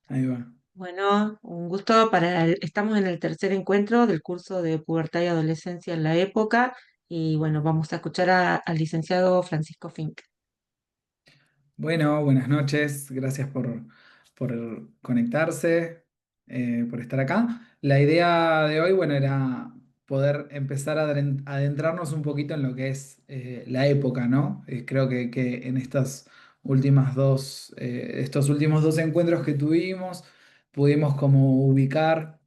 Ahí va. Bueno, un gusto estamos en el tercer encuentro del curso de Pubertad y Adolescencia en la época y bueno, vamos a escuchar al licenciado Francisco Fink. Bueno, buenas noches. Gracias por conectarse, por estar acá. La idea de hoy, bueno, era poder empezar a adentrarnos un poquito en lo que es la época, ¿no? Creo que en estos últimos dos encuentros que tuvimos, pudimos como ubicar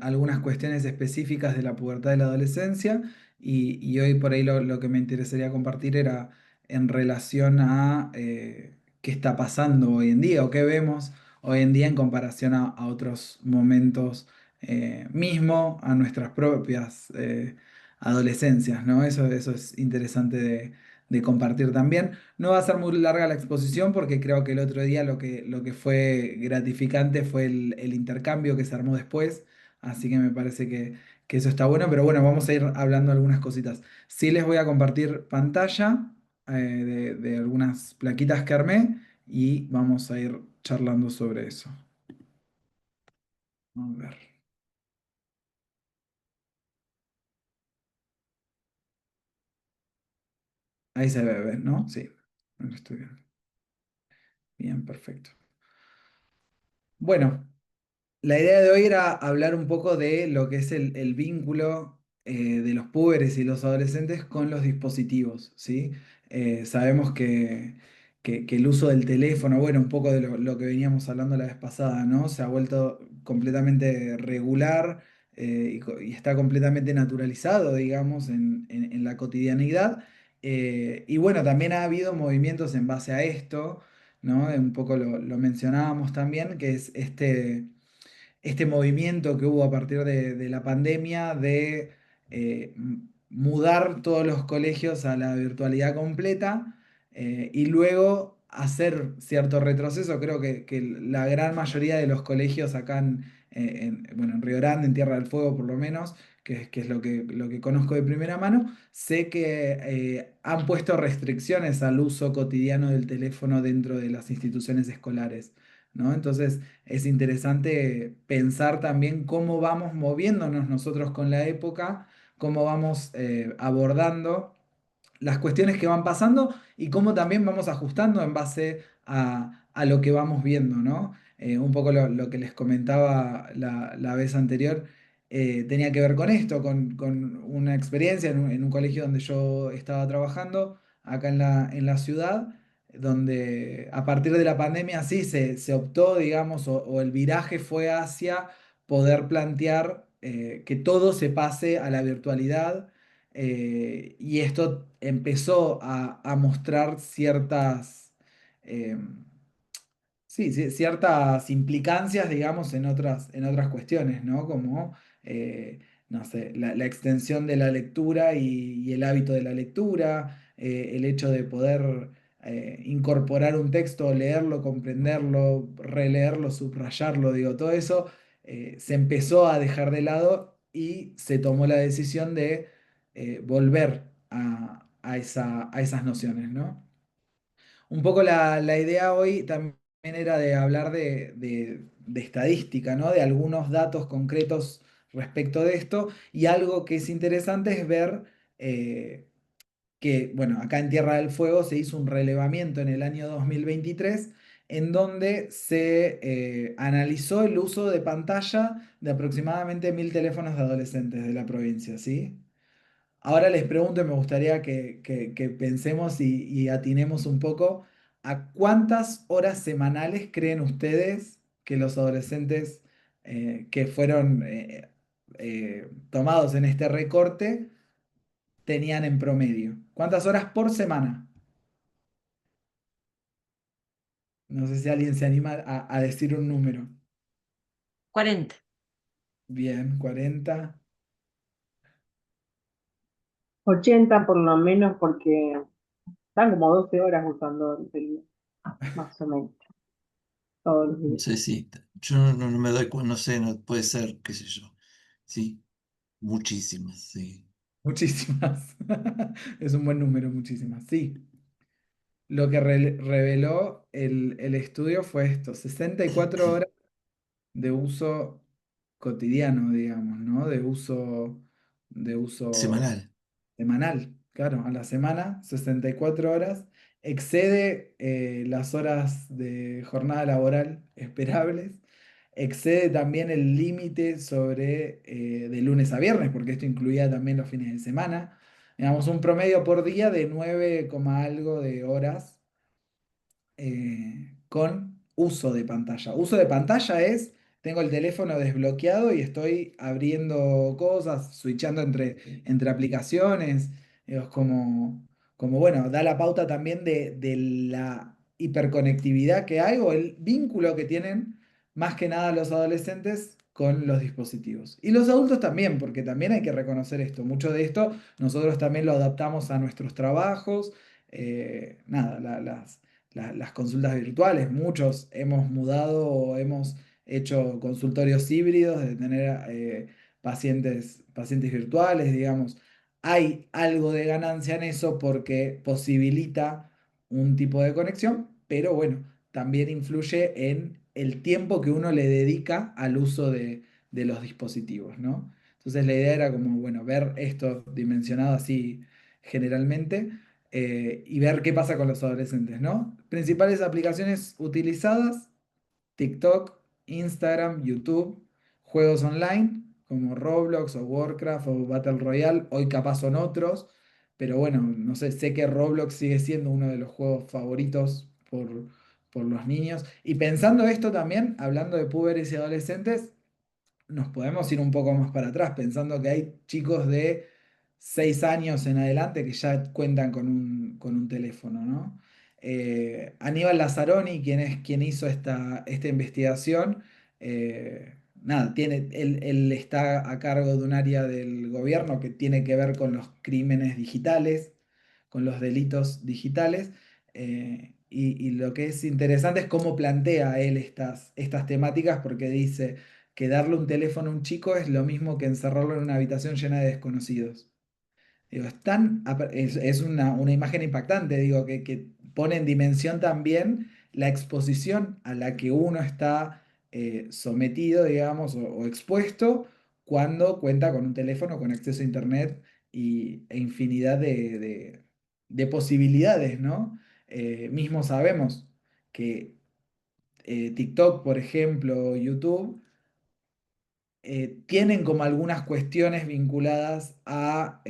algunas cuestiones específicas de la pubertad y la adolescencia y hoy por ahí lo que me interesaría compartir era en relación a qué está pasando hoy en día o qué vemos hoy en día en comparación a otros momentos mismo, a nuestras propias adolescencias, ¿no? Eso es interesante de compartir también. No va a ser muy larga la exposición porque creo que el otro día lo que fue gratificante fue el intercambio que se armó después, así que me parece que eso está bueno, pero bueno, vamos a ir hablando algunas cositas. Sí les voy a compartir pantalla de algunas plaquitas que armé y vamos a ir charlando sobre eso. A ver, ahí se ve, ¿no? Sí, ahí estoy bien. Bien, perfecto. Bueno. La idea de hoy era hablar un poco de lo que es el vínculo de los púberes y los adolescentes con los dispositivos, ¿sí? Sabemos que el uso del teléfono, bueno, un poco de lo que veníamos hablando la vez pasada, ¿no? Se ha vuelto completamente regular y está completamente naturalizado, digamos, en la cotidianidad. Y bueno, también ha habido movimientos en base a esto, ¿no? Un poco lo mencionábamos también, que es este movimiento que hubo a partir de la pandemia de mudar todos los colegios a la virtualidad completa y luego hacer cierto retroceso. Creo que la gran mayoría de los colegios acá bueno, en Río Grande, en Tierra del Fuego por lo menos, que es lo que conozco de primera mano, sé que han puesto restricciones al uso cotidiano del teléfono dentro de las instituciones escolares, ¿no? Entonces, es interesante pensar también cómo vamos moviéndonos nosotros con la época, cómo vamos abordando las cuestiones que van pasando y cómo también vamos ajustando en base a lo que vamos viendo, ¿no? Un poco lo que les comentaba la vez anterior tenía que ver con esto, con una experiencia en un colegio donde yo estaba trabajando, acá en la ciudad, donde a partir de la pandemia sí se optó, digamos, o el viraje fue hacia poder plantear que todo se pase a la virtualidad y esto empezó a mostrar em, sí, ciertas implicancias, digamos, en otras cuestiones, ¿no? Como, no sé, la extensión de la lectura y el hábito de la lectura, el hecho de poder incorporar un texto, leerlo, comprenderlo, releerlo, subrayarlo, digo, todo eso se empezó a dejar de lado y se tomó la decisión de volver a esas nociones, ¿no? Un poco la idea hoy también era de hablar de estadística, ¿no? De algunos datos concretos respecto de esto. Y algo que es interesante es ver que, bueno, acá en Tierra del Fuego se hizo un relevamiento en el año 2023 en donde se analizó el uso de pantalla de aproximadamente 1.000 teléfonos de adolescentes de la provincia, ¿sí? Ahora les pregunto y me gustaría que pensemos y atinemos un poco a cuántas horas semanales creen ustedes que los adolescentes que fueron tomados en este recorte tenían en promedio. ¿Cuántas horas por semana? No sé si alguien se anima a decir un número. 40. Bien, 40. 80 por lo menos porque están como 12 horas usando el celular, más o menos, todos los No días. sé si, yo no me doy cuenta, no sé, no puede ser, qué sé yo. Sí, muchísimas, sí. Muchísimas. Es un buen número, muchísimas. Sí. lo que reveló el estudio fue esto, 64 horas de uso cotidiano, digamos, ¿no? De uso Semanal. semanal, claro, a la semana, 64 horas, excede las horas de jornada laboral esperables, excede también el límite sobre de lunes a viernes, porque esto incluía también los fines de semana, digamos, un promedio por día de 9, algo de horas con uso de pantalla. Uso de pantalla es, tengo el teléfono desbloqueado y estoy abriendo cosas, switchando entre aplicaciones. Es como, bueno, da la pauta también de la hiperconectividad que hay o el vínculo que tienen más que nada los adolescentes con los dispositivos. Y los adultos también, porque también hay que reconocer esto. Mucho de esto nosotros también lo adaptamos a nuestros trabajos. Nada, las consultas virtuales. Muchos hemos mudado o hemos hecho consultorios híbridos de tener pacientes virtuales, digamos. Hay algo de ganancia en eso porque posibilita un tipo de conexión, pero bueno, también influye en el tiempo que uno le dedica al uso de los dispositivos, ¿no? Entonces la idea era como, bueno, ver esto dimensionado así generalmente y ver qué pasa con los adolescentes, ¿no? Principales aplicaciones utilizadas, TikTok, Instagram, YouTube, juegos online como Roblox o Warcraft o Battle Royale, hoy capaz son otros, pero bueno, no sé, sé que Roblox sigue siendo uno de los juegos favoritos por los niños. Y pensando esto también, hablando de púberes y adolescentes, nos podemos ir un poco más para atrás, pensando que hay chicos de 6 años en adelante que ya cuentan con un teléfono, ¿no? Aníbal Lazzaroni, quien hizo esta investigación, nada, él está a cargo de un área del gobierno que tiene que ver con los crímenes digitales, con los delitos digitales. Y lo que es interesante es cómo plantea él estas temáticas, porque dice que darle un teléfono a un chico es lo mismo que encerrarlo en una habitación llena de desconocidos. Digo, es una imagen impactante, digo, que pone en dimensión también la exposición a la que uno está sometido, digamos, o expuesto cuando cuenta con un teléfono con acceso a internet e infinidad de posibilidades, ¿no? Mismo sabemos que TikTok, por ejemplo, YouTube, tienen como algunas cuestiones vinculadas a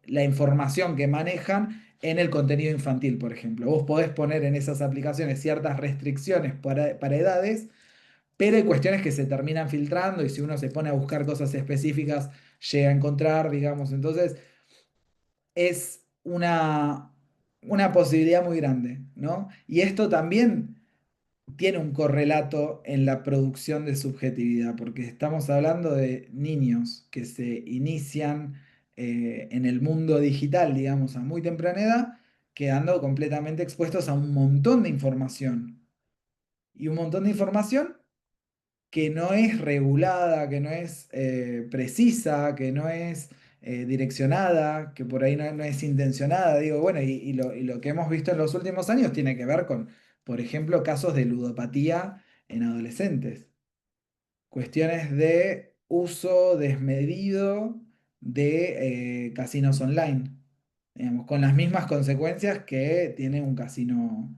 la información que manejan en el contenido infantil, por ejemplo. Vos podés poner en esas aplicaciones ciertas restricciones para edades, pero hay cuestiones que se terminan filtrando y si uno se pone a buscar cosas específicas, llega a encontrar, digamos. Entonces, es una posibilidad muy grande, ¿no? Y esto también tiene un correlato en la producción de subjetividad, porque estamos hablando de niños que se inician en el mundo digital, digamos, a muy temprana edad, quedando completamente expuestos a un montón de información. Y un montón de información que no es regulada, que no es precisa, que no es direccionada, que por ahí no es intencionada. Digo, bueno, y lo que hemos visto en los últimos años tiene que ver con, por ejemplo, casos de ludopatía en adolescentes. Cuestiones de uso desmedido de casinos online, digamos, con las mismas consecuencias que tiene un casino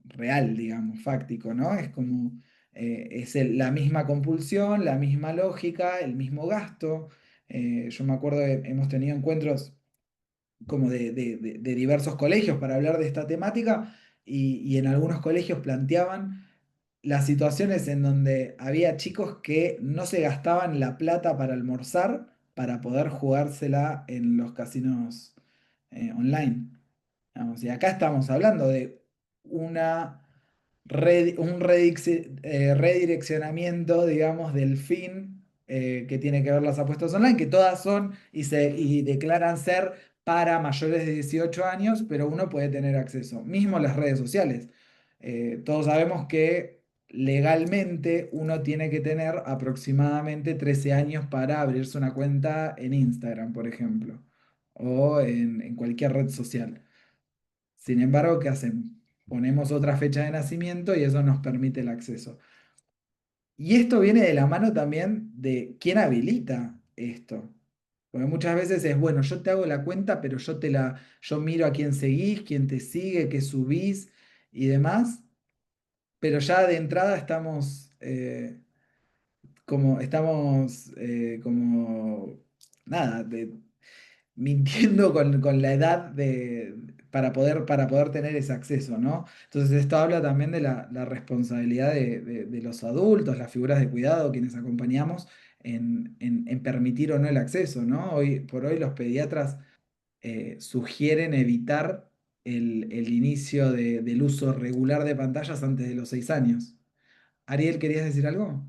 real, digamos, fáctico, ¿no? Es como, la misma compulsión, la misma lógica, el mismo gasto. Yo me acuerdo que hemos tenido encuentros como de diversos colegios para hablar de esta temática y en algunos colegios planteaban las situaciones en donde había chicos que no se gastaban la plata para almorzar para poder jugársela en los casinos online. Digamos, y acá estamos hablando de una redireccionamiento, digamos, del fin que tiene que ver las apuestas online, que todas son y declaran ser para mayores de 18 años, pero uno puede tener acceso. Mismo las redes sociales. Todos sabemos que legalmente uno tiene que tener aproximadamente 13 años para abrirse una cuenta en Instagram, por ejemplo, o en cualquier red social. Sin embargo, ¿qué hacemos? Ponemos otra fecha de nacimiento y eso nos permite el acceso. Y esto viene de la mano también de quién habilita esto. Porque muchas veces es, bueno, yo te hago la cuenta, pero yo miro a quién seguís, quién te sigue, qué subís y demás. Pero ya de entrada estamos como, nada, mintiendo con la edad para poder tener ese acceso, ¿no? Entonces esto habla también de la responsabilidad de los adultos, las figuras de cuidado, quienes acompañamos en permitir o no el acceso, ¿no? Hoy por hoy los pediatras sugieren evitar el inicio del uso regular de pantallas antes de los 6 años. Ariel, ¿querías decir algo?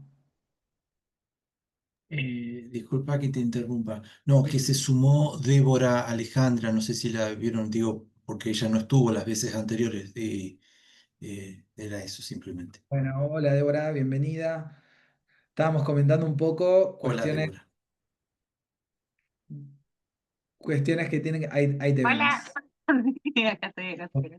Disculpa que te interrumpa. No, que se sumó Débora Alejandra, no sé si la vieron, digo, porque ella no estuvo las veces anteriores. Era eso simplemente. Bueno, hola Débora, bienvenida. Estábamos comentando un poco Hola, cuestiones, Débora. cuestiones que tienen. Ahí te Hola, vemos. sí, acá estoy, acá estoy.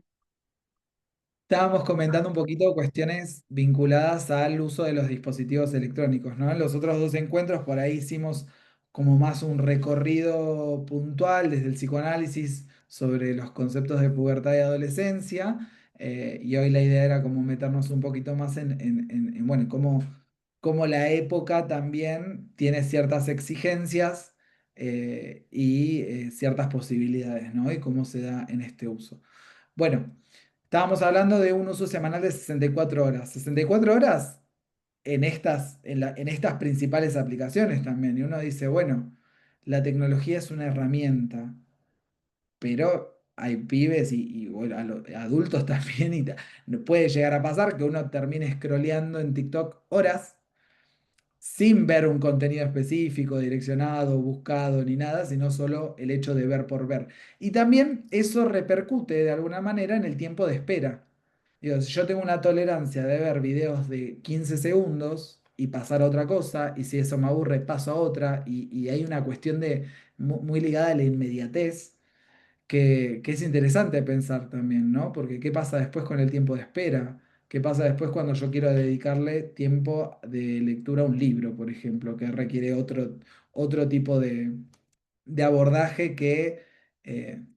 Estábamos comentando un poquito cuestiones vinculadas al uso de los dispositivos electrónicos, ¿no? En los otros dos encuentros por ahí hicimos como más un recorrido puntual desde el psicoanálisis sobre los conceptos de pubertad y adolescencia, y hoy la idea era como meternos un poquito más bueno, cómo la época también tiene ciertas exigencias y ciertas posibilidades, ¿no? Y cómo se da en este uso. Bueno. Estábamos hablando de un uso semanal de 64 horas. 64 horas en estas principales aplicaciones también. Y uno dice, bueno, la tecnología es una herramienta, pero hay pibes y bueno, adultos también. Puede llegar a pasar que uno termine scrolleando en TikTok horas sin ver un contenido específico, direccionado, buscado ni nada, sino solo el hecho de ver por ver. Y también eso repercute de alguna manera en el tiempo de espera. Digo, si yo tengo una tolerancia de ver videos de 15 segundos y pasar a otra cosa, y si eso me aburre, paso a otra, y hay una cuestión muy ligada a la inmediatez que es interesante pensar también, ¿no? Porque ¿qué pasa después con el tiempo de espera? ¿Qué pasa después cuando yo quiero dedicarle tiempo de lectura a un libro, por ejemplo, que requiere otro tipo de abordaje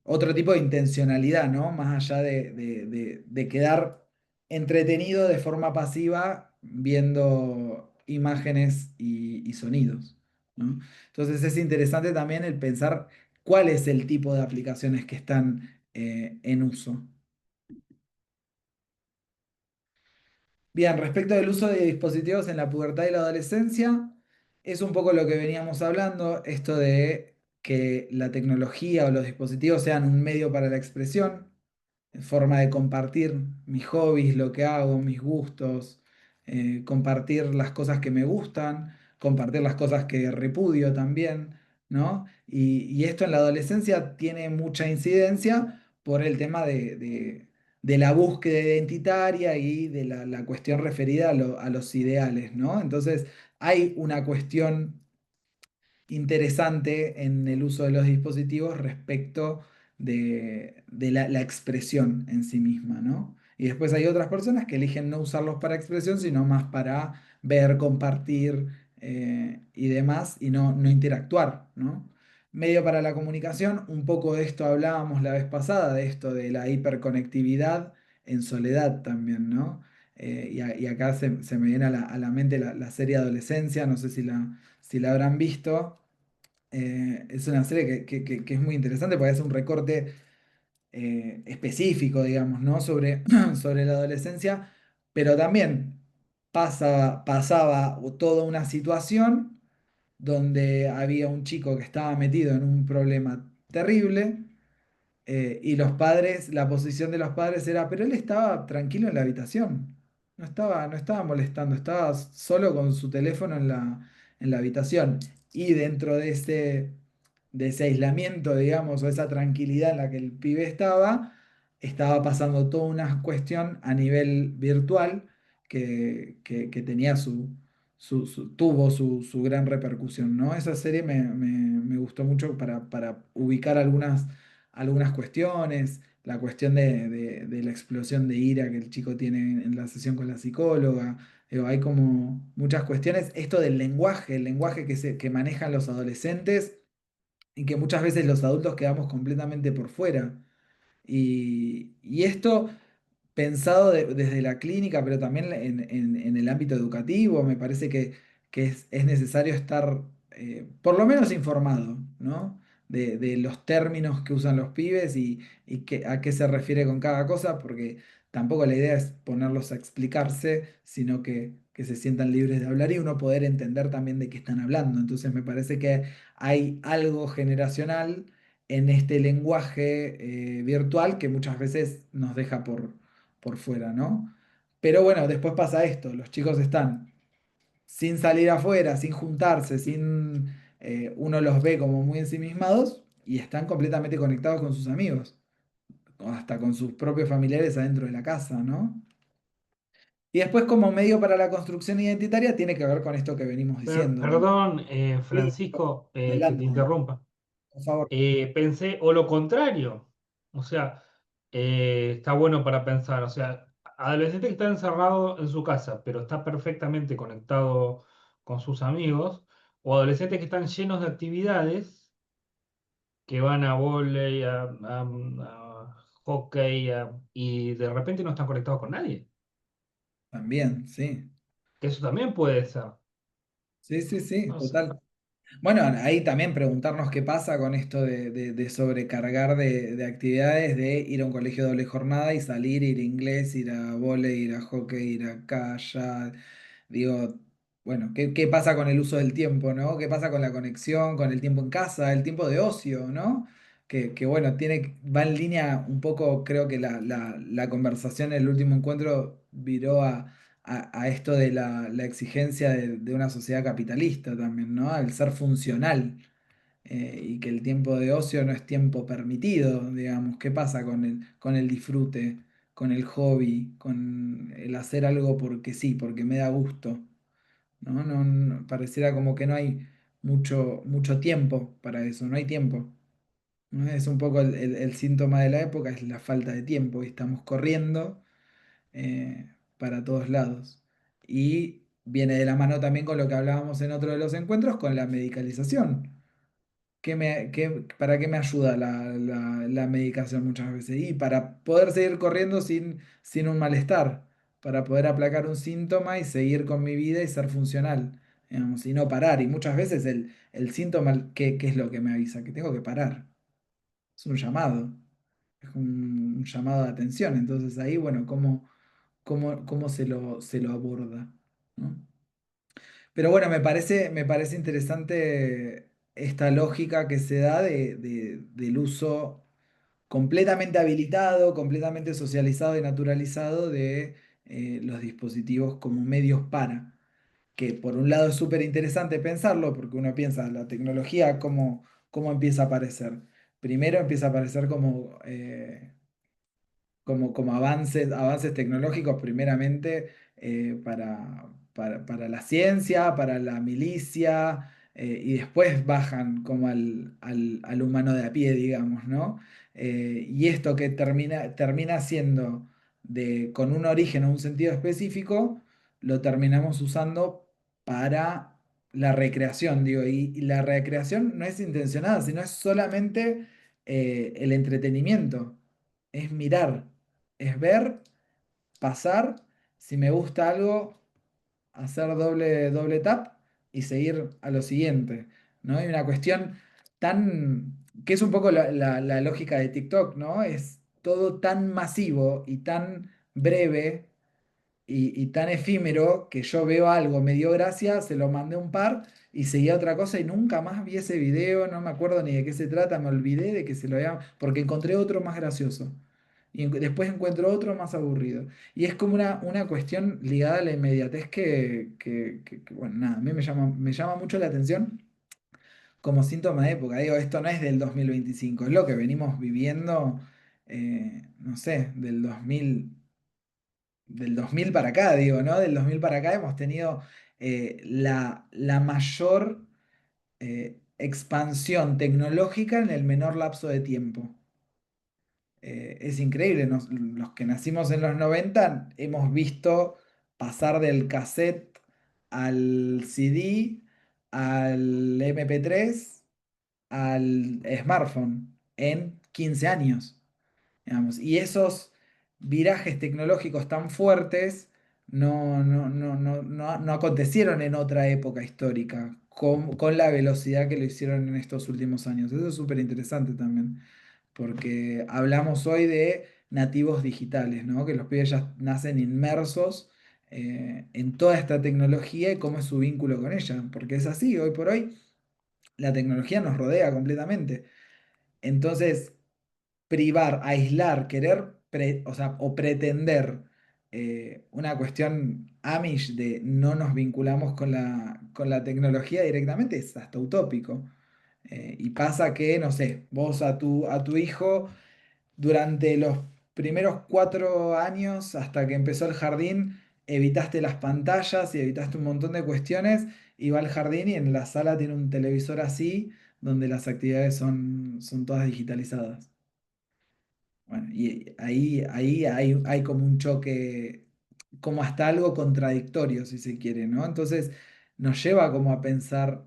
otro tipo de intencionalidad, ¿no? Más allá de quedar entretenido de forma pasiva viendo imágenes y sonidos, ¿no? Entonces es interesante también el pensar cuál es el tipo de aplicaciones que están en uso. Bien, respecto del uso de dispositivos en la pubertad y la adolescencia, es un poco lo que veníamos hablando, esto de que la tecnología o los dispositivos sean un medio para la expresión, en forma de compartir mis hobbies, lo que hago, mis gustos, compartir las cosas que me gustan, compartir las cosas que repudio también, ¿no? Y esto en la adolescencia tiene mucha incidencia por el tema de la búsqueda identitaria y de la cuestión referida a los ideales, ¿no? Entonces hay una cuestión interesante en el uso de los dispositivos respecto de la expresión en sí misma, ¿no? Y después hay otras personas que eligen no usarlos para expresión, sino más para ver, compartir y demás, y no interactuar, ¿no? Medio para la comunicación, un poco de esto hablábamos la vez pasada, de esto de la hiperconectividad en soledad también, ¿no? Y acá se me viene a la mente la serie Adolescencia, no sé si la habrán visto. Es una serie que es muy interesante porque es un recorte específico, digamos, ¿no? Sobre la adolescencia, pero también pasaba toda una situación donde había un chico que estaba metido en un problema terrible, y los padres, la posición de los padres era, pero él estaba tranquilo en la habitación, no estaba molestando, estaba solo con su teléfono en la habitación. Y dentro de ese aislamiento, digamos, o esa tranquilidad en la que el pibe estaba pasando toda una cuestión a nivel virtual que tenía tuvo su gran repercusión, ¿no? Esa serie me gustó mucho para ubicar algunas cuestiones. la cuestión de la explosión de ira que el chico tiene en la sesión con la psicóloga. Digo, hay como muchas cuestiones. Esto del lenguaje, el lenguaje que manejan los adolescentes y que muchas veces los adultos quedamos completamente por fuera. Y esto pensado desde la clínica, pero también en el ámbito educativo, me parece que es necesario estar por lo menos informado, ¿no? De los términos que usan los pibes y a qué se refiere con cada cosa, porque tampoco la idea es ponerlos a explicarse, sino que se sientan libres de hablar y uno poder entender también de qué están hablando. Entonces me parece que hay algo generacional en este lenguaje virtual que muchas veces nos deja por fuera, ¿no? Pero bueno, después pasa esto, los chicos están sin salir afuera, sin juntarse, uno los ve como muy ensimismados y están completamente conectados con sus amigos, o hasta con sus propios familiares adentro de la casa, ¿no? Y después como medio para la construcción identitaria tiene que ver con esto que venimos diciendo. Perdón, Sí, Francisco, que te adelante, interrumpa. por favor. Pensé, o lo contrario, o sea, está bueno para pensar, o sea, adolescente que está encerrado en su casa, pero está perfectamente conectado con sus amigos, o adolescentes que están llenos de actividades, que van a vóley, a hockey, y de repente no están conectados con nadie. También, sí. Que eso también puede ser. Sí, sí, sí, No sé. total. Bueno, ahí también preguntarnos qué pasa con esto de sobrecargar de actividades, de ir a un colegio doble jornada y salir, ir a inglés, ir a vóley, ir a hockey, ir acá, allá. Digo, bueno, ¿qué pasa con el uso del tiempo, ¿no? ¿Qué pasa con la conexión, con el tiempo en casa, el tiempo de ocio, ¿no? Que bueno, va en línea un poco, creo que la conversación en el último encuentro viró a esto de la exigencia de una sociedad capitalista también, ¿no? Al ser funcional y que el tiempo de ocio no es tiempo permitido, digamos. ¿Qué pasa con el disfrute, con el hobby, con el hacer algo porque sí, porque me da gusto? ¿No? Pareciera como que no hay mucho tiempo para eso, no hay tiempo. ¿No? Es un poco el síntoma de la época, es la falta de tiempo y estamos corriendo para todos lados. Y viene de la mano también con lo que hablábamos en otro de los encuentros, con la medicalización. ¿Para qué me ayuda la medicación muchas veces? Y para poder seguir corriendo sin un malestar, para poder aplacar un síntoma y seguir con mi vida y ser funcional, digamos, y no parar. Y muchas veces el síntoma, ¿qué es lo que me avisa? Que tengo que parar. Es un llamado, es un llamado de atención. Entonces ahí, bueno, ¿cómo se lo aborda? ¿No? Pero bueno, me parece interesante esta lógica que se da del uso completamente habilitado, completamente socializado y naturalizado de los dispositivos como medios para, que por un lado es súper interesante pensarlo, porque uno piensa la tecnología, cómo empieza a aparecer. Primero empieza a aparecer como avances tecnológicos, primeramente para la ciencia, para la milicia, y después bajan como al humano de a pie, digamos, ¿no? Y esto que termina siendo con un origen o un sentido específico, lo terminamos usando para la recreación, digo, y la recreación no es intencionada, sino es solamente el entretenimiento, es mirar, es ver, pasar, si me gusta algo, hacer doble tap y seguir a lo siguiente, ¿no? Hay una cuestión que es un poco la lógica de TikTok, ¿no? Es todo tan masivo y tan breve y tan efímero que yo veo algo, me dio gracia, se lo mandé un par y seguía otra cosa y nunca más vi ese video, no me acuerdo ni de qué se trata, me olvidé de que se lo había, porque encontré otro más gracioso. Y después encuentro otro más aburrido. Y es como una cuestión ligada a la inmediatez que, bueno, nada, a mí me llama mucho la atención como síntoma de época. Digo, esto no es del 2025, es lo que venimos viviendo, no sé, del 2000 para acá, digo, ¿no? Del 2000 para acá hemos tenido la mayor expansión tecnológica en el menor lapso de tiempo. es increíble. Los que nacimos en los 90 hemos visto pasar del cassette al CD, al MP3, al smartphone en 15 años, digamos. Y esos virajes tecnológicos tan fuertes no acontecieron en otra época histórica, con la velocidad que lo hicieron en estos últimos años. Eso es súper interesante también, porque hablamos hoy de nativos digitales, ¿no? Que los pibes ya nacen inmersos en toda esta tecnología y cómo es su vínculo con ella, porque es así, hoy por hoy la tecnología nos rodea completamente. Entonces, privar, aislar, querer, o sea, o pretender una cuestión Amish de no nos vinculamos con la tecnología directamente es hasta utópico. Y pasa que, no sé, vos a tu hijo durante los primeros 4 años, hasta que empezó el jardín, evitaste las pantallas y evitaste un montón de cuestiones, y va al jardín y en la sala tiene un televisor así, donde las actividades son todas digitalizadas. Bueno, y ahí hay como un choque, como hasta algo contradictorio, si se quiere, ¿no? Entonces nos lleva como a pensar,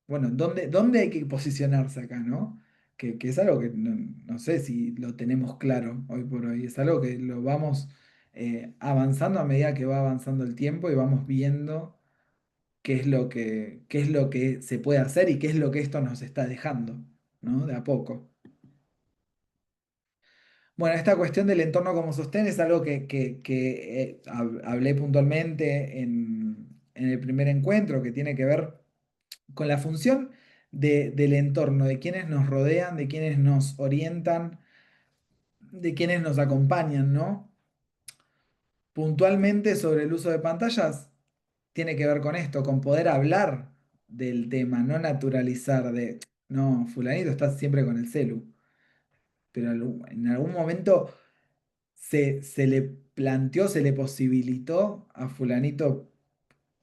bueno, ¿dónde hay que posicionarse acá, ¿no? Que es algo que no sé si lo tenemos claro hoy por hoy, es algo que lo vamos avanzando a medida que va avanzando el tiempo y vamos viendo qué es lo que se puede hacer y qué es lo que esto nos está dejando, ¿no? De a poco. Bueno, esta cuestión del entorno como sostén es algo que hablé puntualmente en el primer encuentro, que tiene que ver con la función del entorno, de quienes nos rodean, de quienes nos orientan, de quienes nos acompañan, ¿no? Puntualmente sobre el uso de pantallas, tiene que ver con esto, con poder hablar del tema, no naturalizar de, no, fulanito está siempre con el celu, pero en algún momento se le planteó, se le posibilitó a fulanito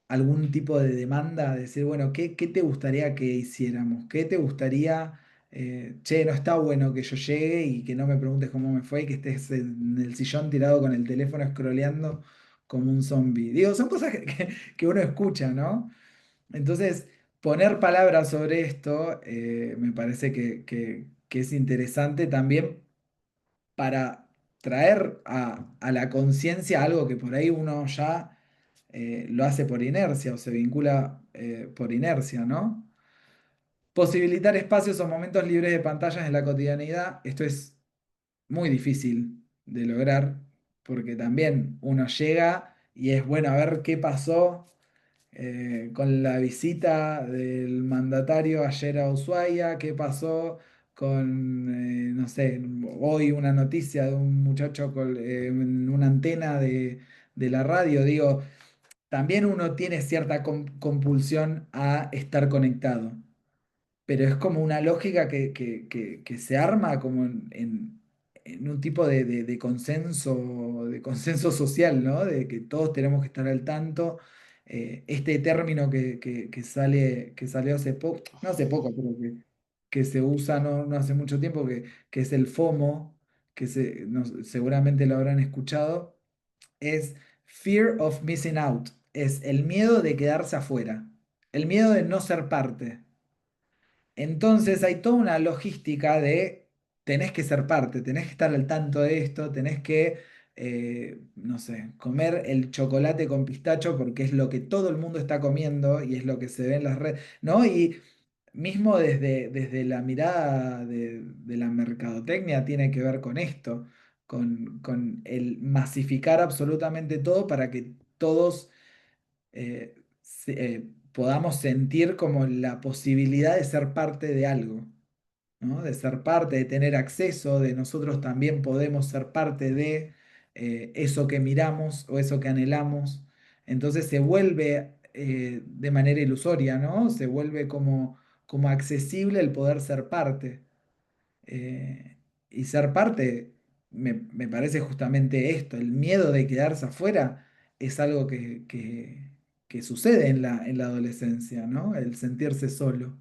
algún tipo de demanda, decir, bueno, ¿qué te gustaría que hiciéramos? ¿Qué te gustaría, che, no está bueno que yo llegue y que no me preguntes cómo me fue y que estés en el sillón tirado con el teléfono scrolleando como un zombie? Digo, son cosas que uno escucha, ¿no? Entonces, poner palabras sobre esto me parece que es interesante también para traer a la conciencia algo que por ahí uno ya lo hace por inercia o se vincula por inercia, ¿no? Posibilitar espacios o momentos libres de pantallas en la cotidianidad, esto es muy difícil de lograr porque también uno llega y es bueno a ver qué pasó con la visita del mandatario ayer a Ushuaia, qué pasó con, no sé, hoy una noticia de un muchacho en una antena de la radio, digo, también uno tiene cierta compulsión a estar conectado, pero es como una lógica que se arma como en un tipo de consenso social, ¿no? De que todos tenemos que estar al tanto. Este término que salió hace poco, no hace poco, pero que se usa no hace mucho tiempo, que es el FOMO, seguramente lo habrán escuchado, es Fear of Missing Out, es el miedo de quedarse afuera, el miedo de no ser parte. Entonces hay toda una logística de tenés que ser parte, tenés que estar al tanto de esto, tenés que, no sé, comer el chocolate con pistacho porque es lo que todo el mundo está comiendo y es lo que se ve en las redes, ¿no? Y mismo desde la mirada de la mercadotecnia tiene que ver con esto, con el masificar absolutamente todo para que todos podamos sentir como la posibilidad de ser parte de algo, ¿no? De ser parte, de tener acceso, de nosotros también podemos ser parte de eso que miramos o eso que anhelamos. Entonces se vuelve de manera ilusoria, ¿no? Se vuelve como accesible el poder ser parte. Y ser parte, me parece justamente esto, el miedo de quedarse afuera es algo que sucede en la adolescencia, ¿no? El sentirse solo,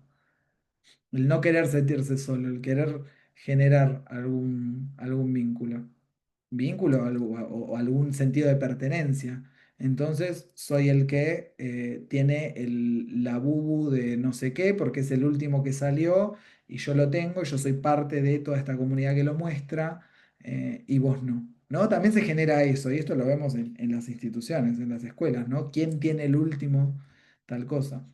el no querer sentirse solo, el querer generar algún vínculo o algún sentido de pertenencia. Entonces soy el que tiene la bubu de no sé qué, porque es el último que salió y yo lo tengo, y yo soy parte de toda esta comunidad que lo muestra, y vos no. ¿No? También se genera eso, y esto lo vemos en las instituciones, en las escuelas, ¿no? ¿Quién tiene el último tal cosa?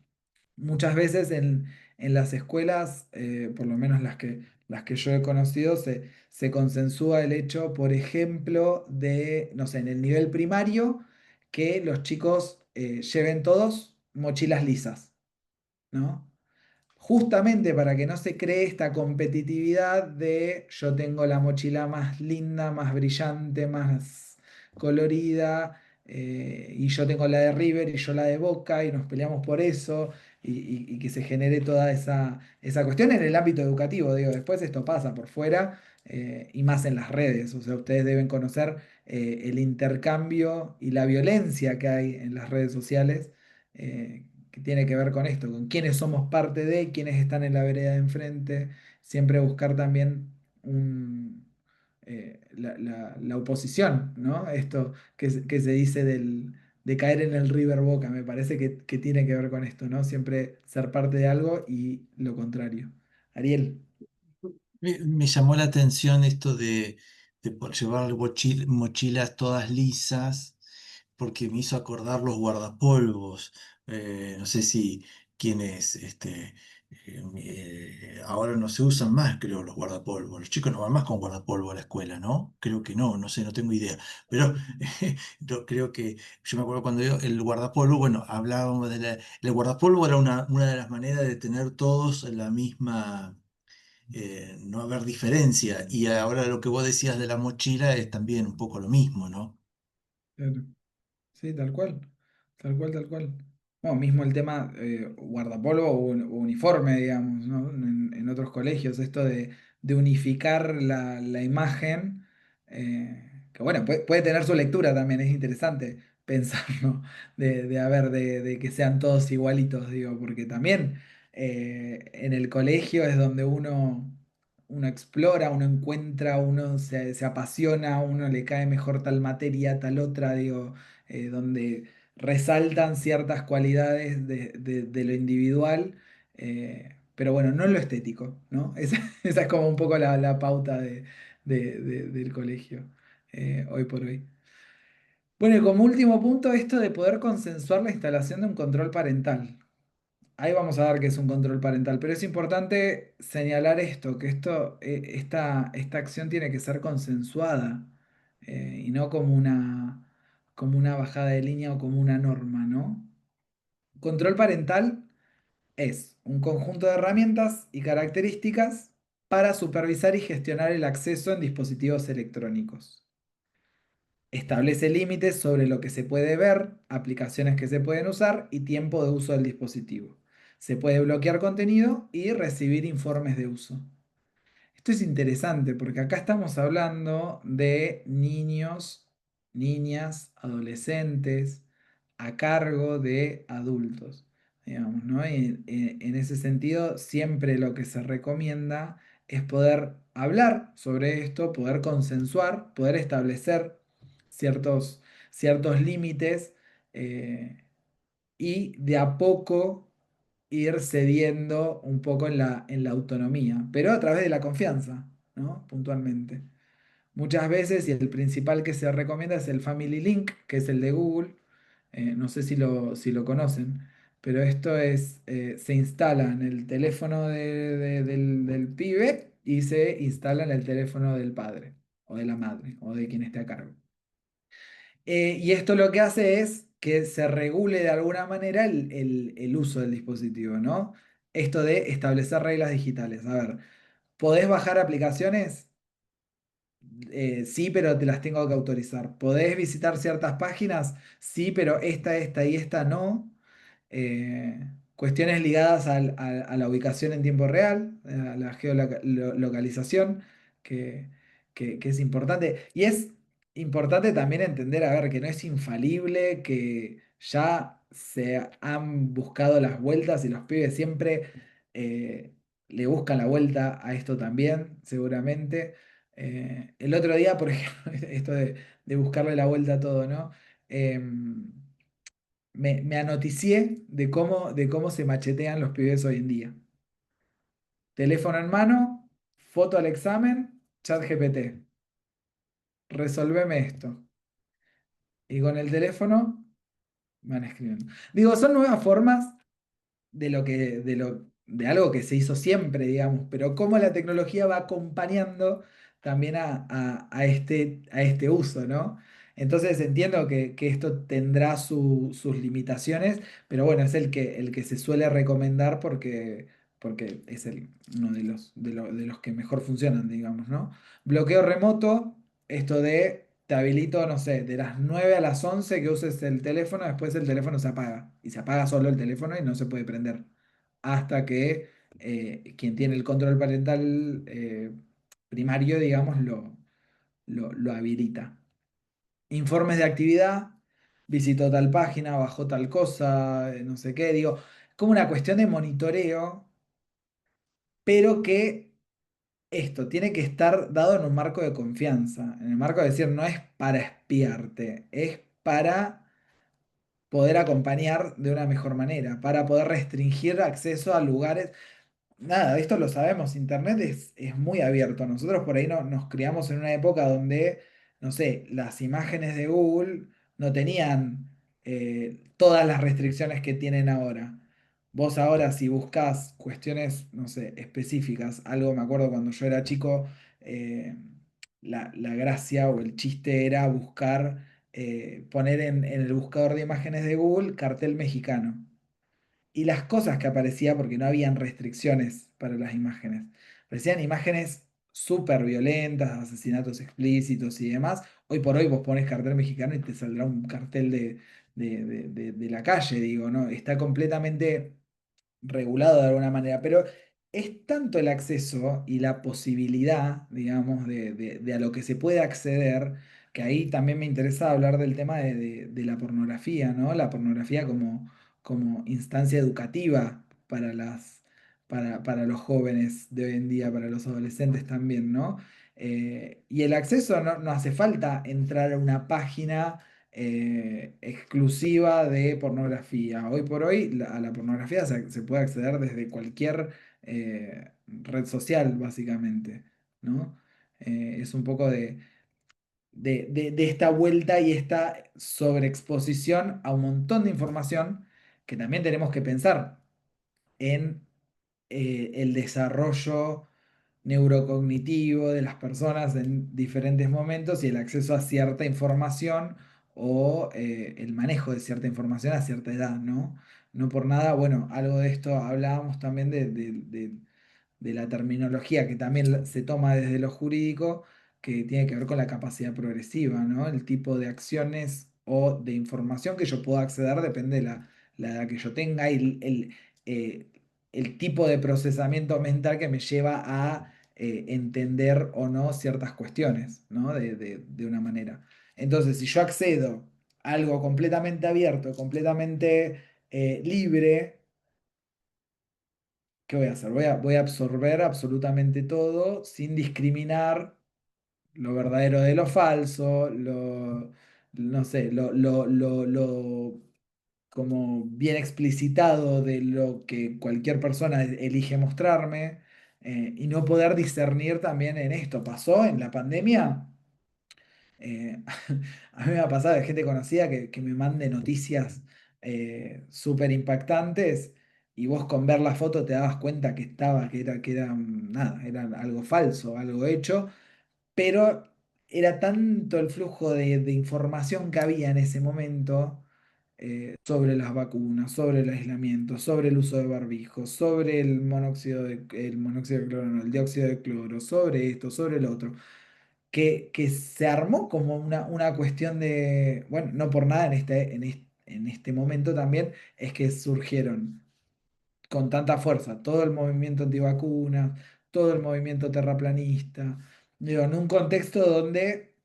Muchas veces en las escuelas, por lo menos las que yo he conocido, se consensúa el hecho, por ejemplo, de, no sé, en el nivel primario, que los chicos lleven todos mochilas lisas, ¿no? Justamente para que no se cree esta competitividad de yo tengo la mochila más linda, más brillante, más colorida, y yo tengo la de River y yo la de Boca y nos peleamos por eso, y que se genere toda esa cuestión en el ámbito educativo, digo, después esto pasa por fuera, y más en las redes, o sea, ustedes deben conocer el intercambio y la violencia que hay en las redes sociales, que tiene que ver con esto, con quiénes somos parte de, quiénes están en la vereda de enfrente, siempre buscar también la oposición, ¿no? Esto que se dice de caer en el River Boca, me parece que tiene que ver con esto, ¿no? Siempre ser parte de algo y lo contrario. Ariel. Me llamó la atención esto de por llevar mochilas todas lisas, porque me hizo acordar los guardapolvos. No sé si quienes, ahora no se usan más, creo, los guardapolvos. Los chicos no van más con guardapolvo a la escuela, ¿no? Creo que no, no sé, no tengo idea. Pero yo creo que, yo me acuerdo cuando yo, el guardapolvo, bueno, hablábamos el guardapolvo era una de las maneras de tener todos la misma, no haber diferencia. Y ahora lo que vos decías de la mochila es también un poco lo mismo, ¿no? Claro. Sí, tal cual, tal cual, tal cual. Bueno, mismo el tema guardapolvo o uniforme, digamos, ¿no? En otros colegios, esto de unificar la imagen, que bueno, puede tener su lectura también, es interesante pensarlo, de que sean todos igualitos, digo, porque también en el colegio es donde uno explora, uno encuentra, uno se apasiona, a uno le cae mejor tal materia, tal otra, digo, donde resaltan ciertas cualidades de lo individual, pero bueno, no en lo estético, ¿no? Esa es como un poco la pauta del colegio, hoy por hoy. Bueno, y como último punto, esto de poder consensuar la instalación de un control parental. Ahí vamos a ver qué es un control parental, pero es importante señalar esto, que esta acción tiene que ser consensuada, y no como una bajada de línea o como una norma, ¿no? Control parental es un conjunto de herramientas y características para supervisar y gestionar el acceso en dispositivos electrónicos. Establece límites sobre lo que se puede ver, aplicaciones que se pueden usar y tiempo de uso del dispositivo. Se puede bloquear contenido y recibir informes de uso. Esto es interesante porque acá estamos hablando de niños, niñas, adolescentes a cargo de adultos, digamos, ¿no? Y en ese sentido, siempre lo que se recomienda es poder hablar sobre esto, poder consensuar, poder establecer ciertos límites, eh, y de a poco ir cediendo un poco en la autonomía, pero a través de la confianza, ¿no? Puntualmente. Muchas veces, y el principal que se recomienda es el Family Link, que es el de Google. No sé si lo conocen, pero esto se instala en el teléfono del pibe y se instala en el teléfono del padre o de la madre o de quien esté a cargo. Y esto lo que hace es que se regule de alguna manera el uso del dispositivo, ¿no? Esto de establecer reglas digitales. A ver, ¿podés bajar aplicaciones? Sí, pero te las tengo que autorizar. ¿Podés visitar ciertas páginas? Sí, pero esta y esta no. Cuestiones ligadas a la ubicación en tiempo real, a la geolocalización, que, que es importante. Y es importante también entender, a ver, que no es infalible, que ya se han buscado las vueltas y los pibes siempre, le buscan la vuelta a esto también, seguramente. El otro día, por ejemplo, esto de buscarle la vuelta a todo, ¿no? Em, me anoticié de cómo se machetean los pibes hoy en día. Teléfono en mano, foto al examen, chat GPT. Resolveme esto. Y con el teléfono van escribiendo. Digo, son nuevas formas de algo que se hizo siempre, digamos, pero cómo la tecnología va acompañando también a este uso, ¿no? Entonces entiendo que esto tendrá sus limitaciones, pero bueno, es el que se suele recomendar porque es uno de los que mejor funcionan, digamos, ¿no? Bloqueo remoto, esto de te habilito, no sé, de las 9 a las 11 que uses el teléfono, después el teléfono se apaga. Y se apaga solo el teléfono y no se puede prender. Hasta que quien tiene el control parental primario, digamos, lo habilita. Informes de actividad, visitó tal página, bajó tal cosa, no sé qué, digo, como una cuestión de monitoreo, pero que esto tiene que estar dado en un marco de confianza, en el marco de decir, no es para espiarte, es para poder acompañar de una mejor manera, para poder restringir acceso a lugares. Nada, esto lo sabemos, Internet es muy abierto. Nosotros por ahí no, nos criamos en una época donde, no sé, las imágenes de Google no tenían todas las restricciones que tienen ahora. Vos ahora si buscas cuestiones, no sé, específicas, algo me acuerdo cuando yo era chico, eh, la gracia o el chiste era buscar, poner en el buscador de imágenes de Google cartel mexicano y las cosas que aparecía, porque no habían restricciones para las imágenes. Aparecían imágenes súper violentas, asesinatos explícitos y demás. Hoy por hoy vos pones cartel mexicano y te saldrá un cartel de la calle, digo, ¿no? Está completamente regulado de alguna manera, pero es tanto el acceso y la posibilidad, digamos, de a lo que se puede acceder, que ahí también me interesa hablar del tema de la pornografía, ¿no? La pornografía como instancia educativa para para los jóvenes de hoy en día, para los adolescentes también, ¿no? Y el acceso no hace falta entrar a una página exclusiva de pornografía. Hoy por hoy a la pornografía se puede acceder desde cualquier red social, básicamente, ¿no? Es un poco de esta vuelta y esta sobreexposición a un montón de información que también tenemos que pensar en el desarrollo neurocognitivo de las personas en diferentes momentos y el acceso a cierta información o el manejo de cierta información a cierta edad, ¿no? No por nada, bueno, algo de esto hablábamos también de la terminología que también se toma desde lo jurídico, que tiene que ver con la capacidad progresiva, ¿no? El tipo de acciones o de información que yo puedo acceder depende de la edad que yo tenga y eh, el tipo de procesamiento mental que me lleva a entender o no ciertas cuestiones, ¿no? De una manera. Entonces, si yo accedo a algo completamente abierto, completamente libre, ¿qué voy a hacer? Voy a absorber absolutamente todo sin discriminar lo verdadero de lo falso, no sé, lo como bien explicitado de lo que cualquier persona elige mostrarme y no poder discernir también en esto. ¿Pasó en la pandemia? Eh, a mí me ha pasado de gente conocida que me mande noticias súper impactantes y vos con ver la foto te dabas cuenta que era nada, era algo falso, algo hecho, pero era tanto el flujo de información que había en ese momento sobre las vacunas, sobre el aislamiento, sobre el uso de barbijos, sobre el monóxido de cloro, no, el dióxido de cloro, sobre esto, sobre el otro que se armó como una cuestión de, bueno, no por nada en este momento también es que surgieron con tanta fuerza todo el movimiento antivacunas, todo el movimiento terraplanista, digo, en un contexto donde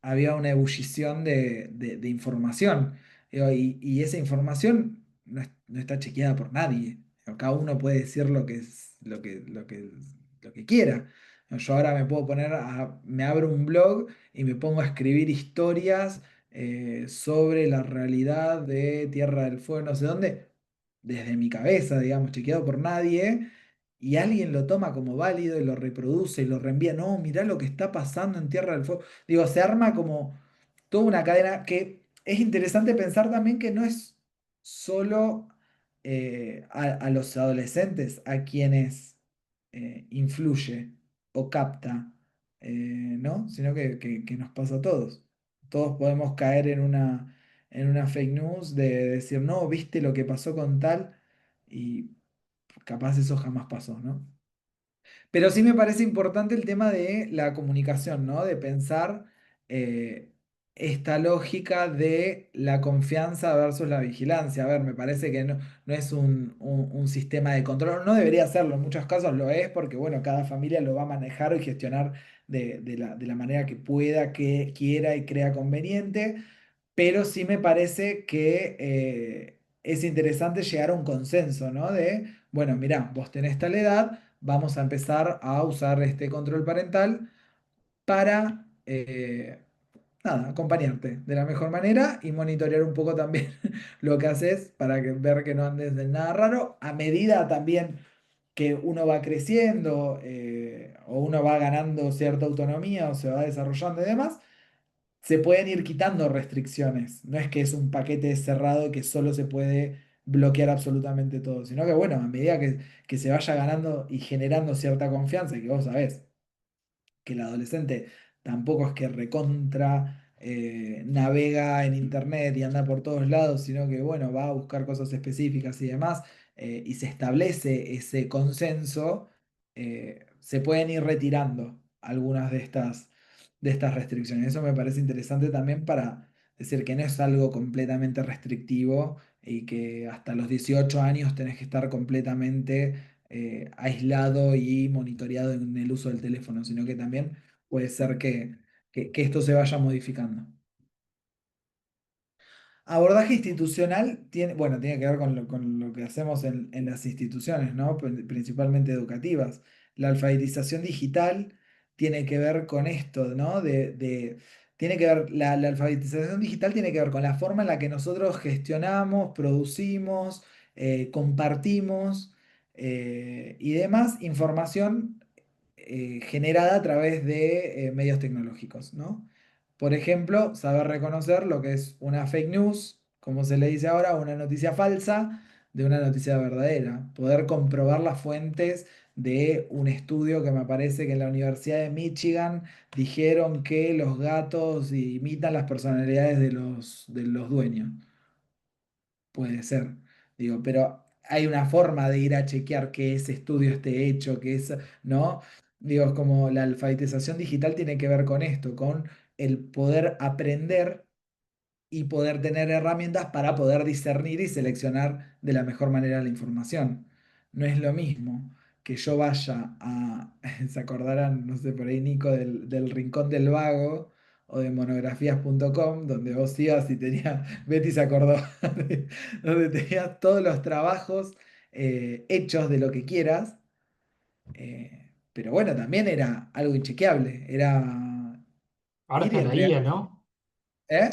había una ebullición de información, digo, y esa información no está chequeada por nadie. Cada uno puede decir lo que es, lo que quiera. Yo ahora me puedo me abro un blog y me pongo a escribir historias sobre la realidad de Tierra del Fuego, no sé dónde, desde mi cabeza, digamos, chequeado por nadie, y alguien lo toma como válido y lo reproduce y lo reenvía. No, mirá lo que está pasando en Tierra del Fuego. Digo, se arma como toda una cadena que es interesante pensar también que no es solo a los adolescentes a quienes influye o capta, ¿no? Sino que nos pasa a todos. Todos podemos caer en una fake news de decir, no, viste lo que pasó con tal, y capaz eso jamás pasó, ¿no? Pero sí me parece importante el tema de la comunicación, ¿no? De pensar eh, esta lógica de la confianza versus la vigilancia. A ver, me parece que no es un sistema de control, no debería serlo, en muchos casos lo es, porque bueno, cada familia lo va a manejar y gestionar de la manera que pueda, que quiera y crea conveniente, pero sí me parece que es interesante llegar a un consenso, ¿no? De, bueno, mirá, vos tenés tal edad, vamos a empezar a usar este control parental para, nada, acompañarte de la mejor manera y monitorear un poco también lo que haces para ver que no andes de nada raro, a medida también que uno va creciendo o uno va ganando cierta autonomía o se va desarrollando y demás, se pueden ir quitando restricciones. No es que es un paquete cerrado que solo se puede bloquear absolutamente todo, sino que bueno, a medida que se vaya ganando y generando cierta confianza, y que vos sabés que el adolescente tampoco es que recontra navega en internet y anda por todos lados, sino que bueno, va a buscar cosas específicas y demás, y se establece ese consenso, se pueden ir retirando algunas de estas restricciones. Eso me parece interesante también para decir que no es algo completamente restrictivo y que hasta los 18 años tenés que estar completamente aislado y monitoreado en el uso del teléfono, sino que también puede ser que esto se vaya modificando. Abordaje institucional tiene, bueno, tiene que ver con lo que hacemos en las instituciones, ¿no? Principalmente educativas. La alfabetización digital tiene que ver con esto, ¿no? Tiene que ver, la alfabetización digital tiene que ver con la forma en la que nosotros gestionamos, producimos, compartimos y demás información generada a través de medios tecnológicos, ¿no? Por ejemplo, saber reconocer lo que es una fake news, como se le dice ahora, una noticia falsa de una noticia verdadera. Poder comprobar las fuentes de un estudio que me parece que en la Universidad de Michigan dijeron que los gatos imitan las personalidades de los dueños. Puede ser, digo, pero hay una forma de ir a chequear que ese estudio esté hecho, ¿no? Digo, es como la alfabetización digital tiene que ver con esto, con el poder aprender y poder tener herramientas para poder discernir y seleccionar de la mejor manera la información. No es lo mismo que yo vaya se acordarán, no sé, por ahí Nico, del Rincón del Vago o de monografías.com, donde vos ibas y tenías, Betty se acordó, donde tenías todos los trabajos hechos de lo que quieras, pero bueno, también era algo inchequeable, era Ahora ir y está la entregar. IA, ¿no? ¿Eh?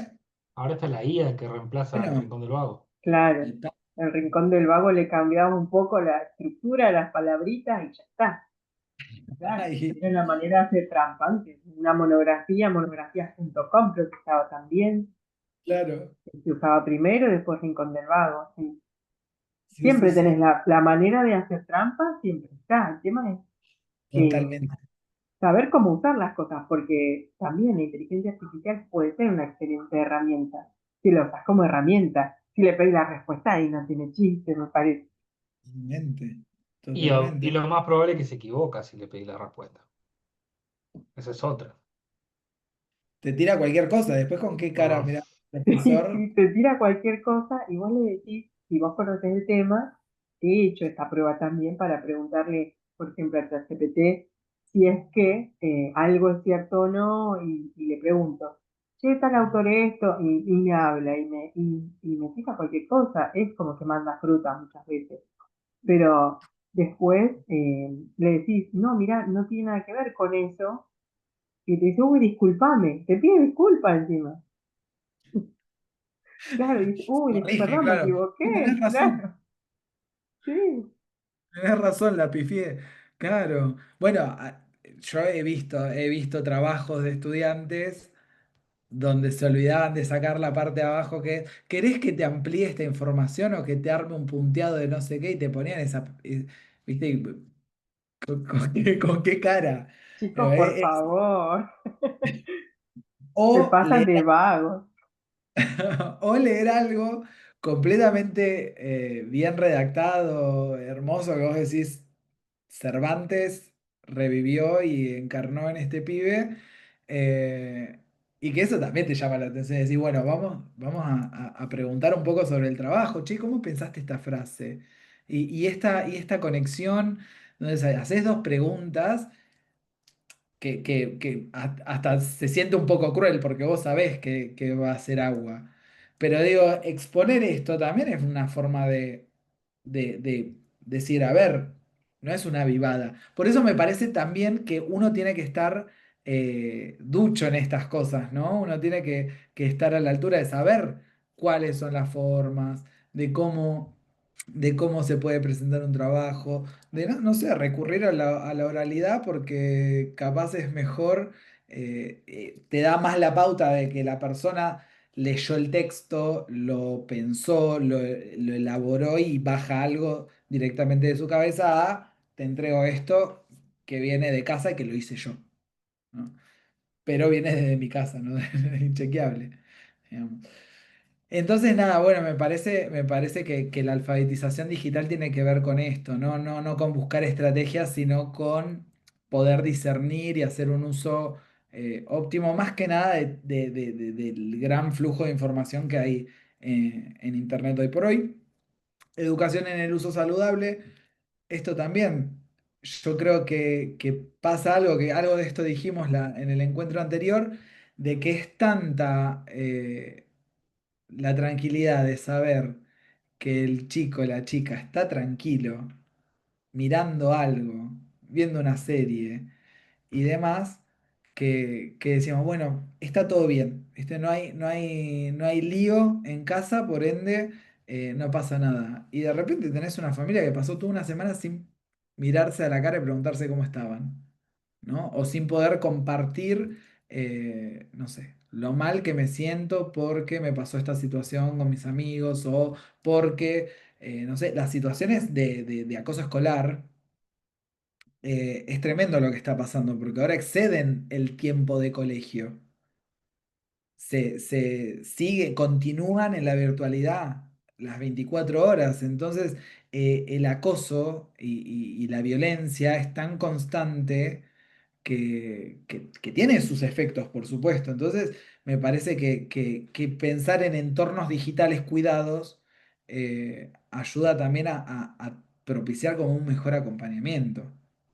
Ahora está la IA que reemplaza al Bueno, Rincón del Vago. Claro, y pa- el Rincón del Vago le cambiamos un poco la estructura, las palabritas y ya está. Claro, y- era una manera de hacer trampa antes. Una monografía, monografías.com creo que estaba también, claro. que se usaba primero y después Rincón del Vago. Sí. Sí, sí, Siempre sí, tenés la manera de hacer trampa, siempre está. El tema es totalmente. saber cómo usar las cosas, porque también la inteligencia artificial puede ser una excelente herramienta. Si lo usas como herramienta, si le pedís la respuesta y no tiene chiste, me parece. Totalmente. Y Totalmente. lo más probable es que se equivoca si le pedís la respuesta. Esa es otra. Te tira cualquier cosa. Después con qué cara, Mm. mira, profesor. Si te tira cualquier cosa y vos le decís, si vos conocés el tema, he hecho esta prueba también para preguntarle, por ejemplo, a ChatGPT si es que algo es cierto o no, y le pregunto, ¿qué tal autor esto? Y me habla y me fija cualquier cosa, es como que manda fruta muchas veces. pero después le decís, no, mira, no tiene nada que ver con eso, y te dice, uy, discúlpame, te pide disculpas encima. Claro, dice, uy, Corrige, perdón, me claro. Sí, tenés equivoqué, razón. claro, sí, Tenés razón, la pifié. Claro. Bueno, yo he visto trabajos de estudiantes donde se olvidaban de sacar la parte de abajo que, ¿querés que te amplíe esta información o que te arme un punteado de no sé qué? Y te ponían esa, ¿viste? Y con qué cara? chicos, por Eh, eh, favor, se o pasan de vagos. O leer algo completamente bien redactado, hermoso, que vos decís, Cervantes revivió y encarnó en este pibe, eh, y que eso también te llama la atención, decir, bueno, vamos a preguntar un poco sobre el trabajo, che, ¿cómo pensaste esta frase? Y esta conexión, entonces haces dos preguntas que hasta se siente un poco cruel porque vos sabés que va a ser agua. Pero digo, exponer esto también es una forma de decir, a ver, no es una vivada. Por eso me parece también que uno tiene que estar ducho en estas cosas, ¿no? Uno tiene que estar a la altura de saber cuáles son las formas, de cómo se puede presentar un trabajo, de no sé, recurrir a la oralidad porque capaz es mejor, te da más la pauta de que la persona leyó el texto, lo pensó, lo elaboró y baja algo directamente de su cabeza a, te entrego esto que viene de casa y que lo hice yo, ¿no? Pero viene desde mi casa, ¿no? Es inchequeable, digamos. Entonces, nada, bueno, me parece que la alfabetización digital tiene que ver con esto, ¿no? No con buscar estrategias, sino con poder discernir y hacer un uso óptimo, más que nada del gran flujo de información que hay en Internet hoy por hoy. Educación en el uso saludable, esto también. Yo creo que pasa algo, que algo de esto dijimos en el encuentro anterior, de que es tanta la tranquilidad de saber que el chico o la chica está tranquilo, mirando algo, viendo una serie y demás, que decimos, bueno, está todo bien, ¿viste? No hay lío en casa, por ende, no pasa nada. Y de repente tenés una familia que pasó toda una semana sin mirarse a la cara y preguntarse cómo estaban, ¿no? O sin poder compartir, no sé, lo mal que me siento porque me pasó esta situación con mis amigos o porque, no sé, las situaciones de acoso escolar, es tremendo lo que está pasando porque ahora exceden el tiempo de colegio. Continúan en la virtualidad las 24 horas. Entonces, el acoso y la violencia es tan constante que tiene sus efectos, por supuesto. Entonces, me parece que pensar en entornos digitales cuidados ayuda también a propiciar como un mejor acompañamiento,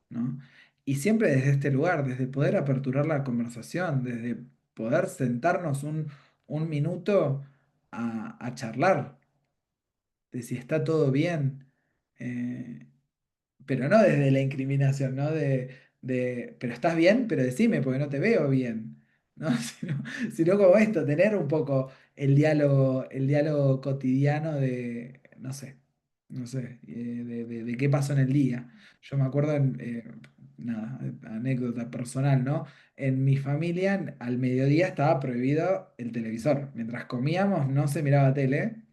¿no? Y siempre desde este lugar, desde poder aperturar la conversación, desde poder sentarnos un minuto a charlar de si está todo bien. eh, pero no desde la incriminación, ¿no? Pero estás bien, pero decime, porque no te veo bien, ¿no? Sino como esto, tener un poco el diálogo cotidiano de, no sé, de qué pasó en el día. Yo me acuerdo, nada, anécdota personal, ¿no? En mi familia, al mediodía estaba prohibido el televisor. Mientras comíamos, no se miraba tele.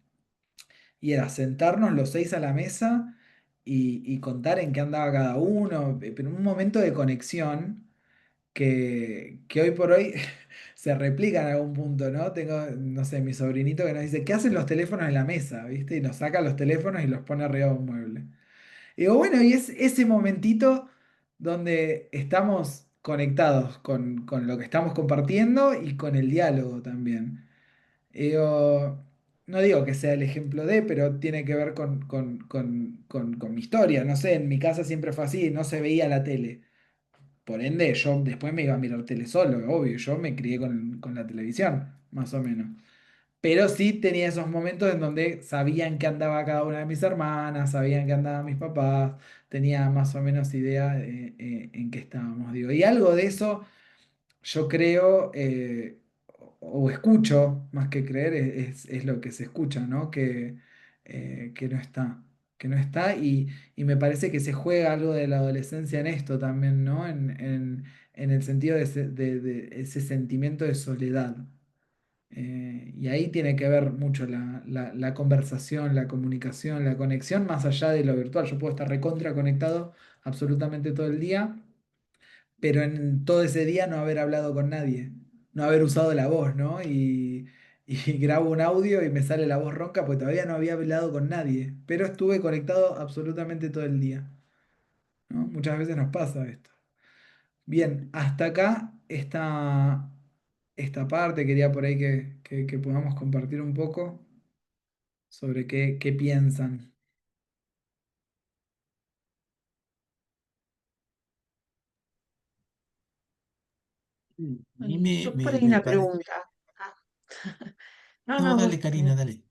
Y era sentarnos los seis a la mesa y contar en qué andaba cada uno, pero en un momento de conexión que hoy por hoy se replica en algún punto, ¿no? Tengo, no sé, mi sobrinito que nos dice, ¿qué hacen los teléfonos en la mesa? ¿Viste? Y nos saca los teléfonos y los pone arriba de un mueble. Y digo, bueno, y es ese momentito donde estamos conectados con lo que estamos compartiendo y con el diálogo también. Digo, no digo que sea el ejemplo de, pero tiene que ver con mi historia. No sé, en mi casa siempre fue así, no se veía la tele. Por ende, yo después me iba a mirar tele solo, obvio. Yo me crié con la televisión, más o menos. pero sí tenía esos momentos en donde sabían que andaba cada una de mis hermanas, sabían que andaban mis papás, tenía más o menos idea en qué estábamos, digo. Y algo de eso yo creo, o escucho, más que creer, es lo que se escucha, ¿no? Que no está, que no está, y me parece que se juega algo de la adolescencia en esto también, ¿no? En el sentido de ese sentimiento de soledad. Y ahí tiene que ver mucho la conversación, la comunicación, la conexión, más allá de lo virtual. Yo puedo estar recontra conectado absolutamente todo el día, pero en todo ese día no haber hablado con nadie, no haber usado la voz, ¿no? Y grabo un audio y me sale la voz ronca porque todavía no había hablado con nadie, pero estuve conectado absolutamente todo el día, ¿no? Muchas veces nos pasa esto. Bien, hasta acá esta parte, quería por ahí que podamos compartir un poco sobre qué piensan. A mí Yo por ahí una pregunta. Ah, no, No, no, dale, Karina, dale.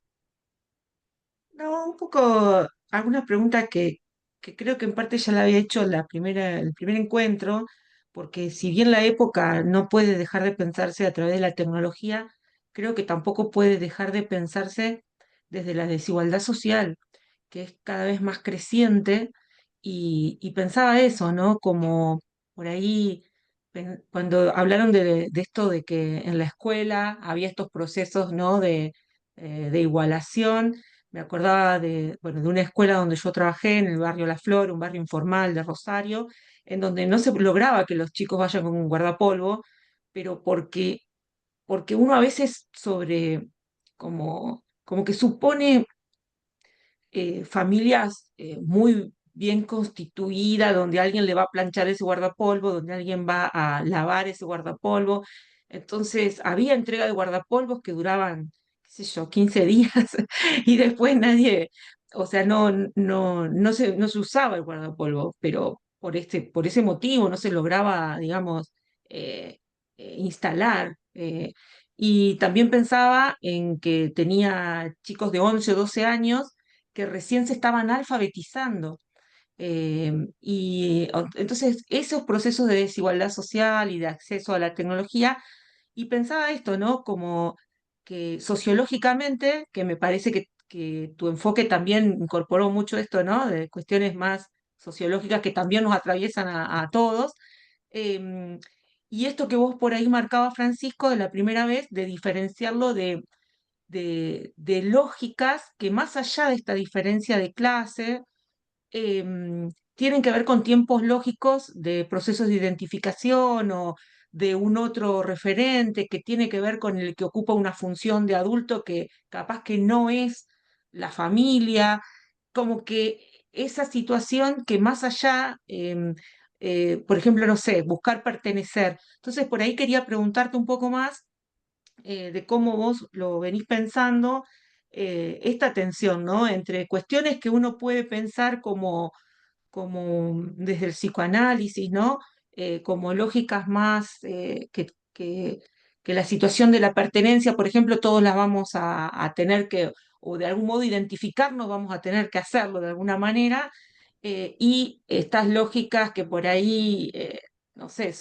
no, un poco, alguna pregunta que creo que en parte ya la había hecho el primer encuentro, porque si bien la época no puede dejar de pensarse a través de la tecnología, creo que tampoco puede dejar de pensarse desde la desigualdad social, que es cada vez más creciente, y pensaba eso, ¿no? Como por ahí, cuando hablaron de esto de que en la escuela había estos procesos, ¿no? De igualación. Me acordaba bueno, de una escuela donde yo trabajé en el barrio La Flor, un barrio informal de Rosario, en donde no se lograba que los chicos vayan con un guardapolvo, pero porque uno a veces como que supone familias muy bien constituidas, donde alguien le va a planchar ese guardapolvo, donde alguien va a lavar ese guardapolvo. Entonces, había entrega de guardapolvos que duraban, qué sé yo, 15 días y después nadie, o sea, no se usaba el guardapolvo, pero por ese motivo no se lograba, digamos, eh, instalar. Y también pensaba en que tenía chicos de 11 o 12 años que recién se estaban alfabetizando. Entonces, esos procesos de desigualdad social y de acceso a la tecnología, y pensaba esto, ¿no? Como que sociológicamente, que me parece que tu enfoque también incorporó mucho esto, ¿no? De cuestiones más sociológicas que también nos atraviesan a todos. em, y esto que vos por ahí marcabas, Francisco, de la primera vez, de diferenciarlo de lógicas que más allá de esta diferencia de clase, tienen que ver con tiempos lógicos de procesos de identificación o de un otro referente que tiene que ver con el que ocupa una función de adulto que capaz que no es la familia, como que esa situación que más allá, por ejemplo, no sé, buscar pertenecer. Entonces, por ahí quería preguntarte un poco más de cómo vos lo venís pensando, esta tensión, ¿no? Entre cuestiones que uno puede pensar como desde el psicoanálisis, ¿no? Como lógicas más que la situación de la pertenencia, por ejemplo, todos las vamos a tener que, o de algún modo identificarnos, vamos a tener que hacerlo de alguna manera, y estas lógicas que por ahí, no sé,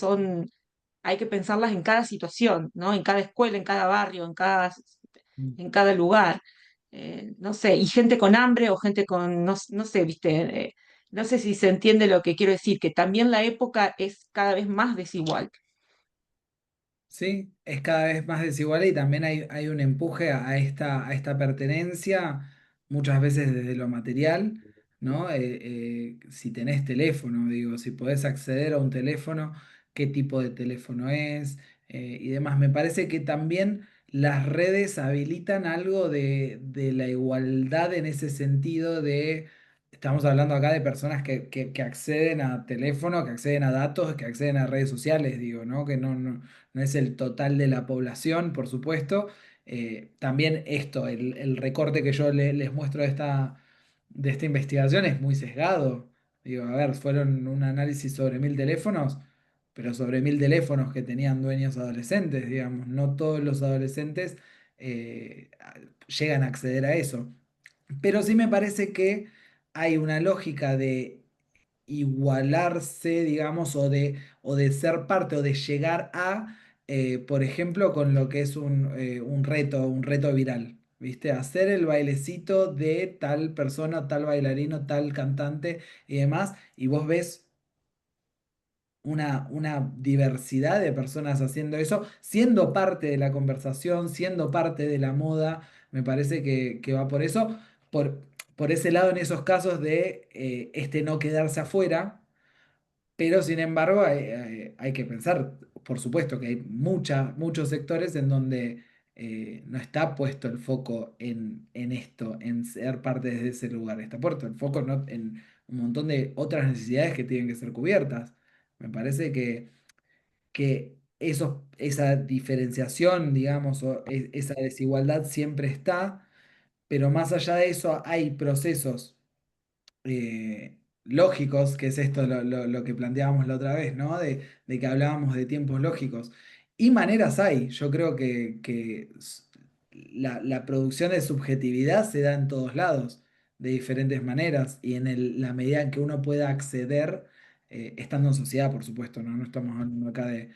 hay que pensarlas en cada situación, ¿no? En cada escuela, en cada barrio, en cada lugar. No sé, y gente con hambre o gente con, no sé, viste, no sé si se entiende lo que quiero decir, que también la época es cada vez más desigual. Sí, es cada vez más desigual y también hay un empuje a esta pertenencia, muchas veces desde lo material, ¿no? Si tenés teléfono, digo, si podés acceder a un teléfono, qué tipo de teléfono es y demás. Me parece que también las redes habilitan algo de la igualdad en ese sentido de, estamos hablando acá de personas que acceden a teléfono, que acceden a datos, que acceden a redes sociales, digo, ¿no? Que no es el total de la población, por supuesto. También esto, el recorte que yo les muestro de esta investigación es muy sesgado. Digo, a ver, fueron un análisis sobre 1000 teléfonos, pero sobre 1000 teléfonos que tenían dueños adolescentes, digamos. No todos los adolescentes llegan a acceder a eso. Pero sí me parece que hay una lógica de igualarse, digamos, o de ser parte o de llegar a, por ejemplo, con lo que es un reto viral. ¿Viste? Hacer el bailecito de tal persona, tal bailarino, tal cantante y demás. Y vos ves una diversidad de personas haciendo eso, siendo parte de la conversación, siendo parte de la moda. Me parece que va por eso, por, por ese lado en esos casos de no quedarse afuera. Pero sin embargo, hay que pensar, por supuesto, que hay muchos sectores en donde no está puesto el foco en esto, en ser parte de ese lugar. Está puesto el foco, ¿no?, en un montón de otras necesidades que tienen que ser cubiertas. Me parece que esa diferenciación, digamos, o esa desigualdad siempre está, pero más allá de eso hay procesos lógicos, que es esto lo que planteábamos la otra vez, ¿no? De que hablábamos de tiempos lógicos. Y maneras hay. Yo creo que la producción de subjetividad se da en todos lados, de diferentes maneras, y en la medida en que uno pueda acceder, estando en sociedad, por supuesto, ¿no? No estamos hablando acá de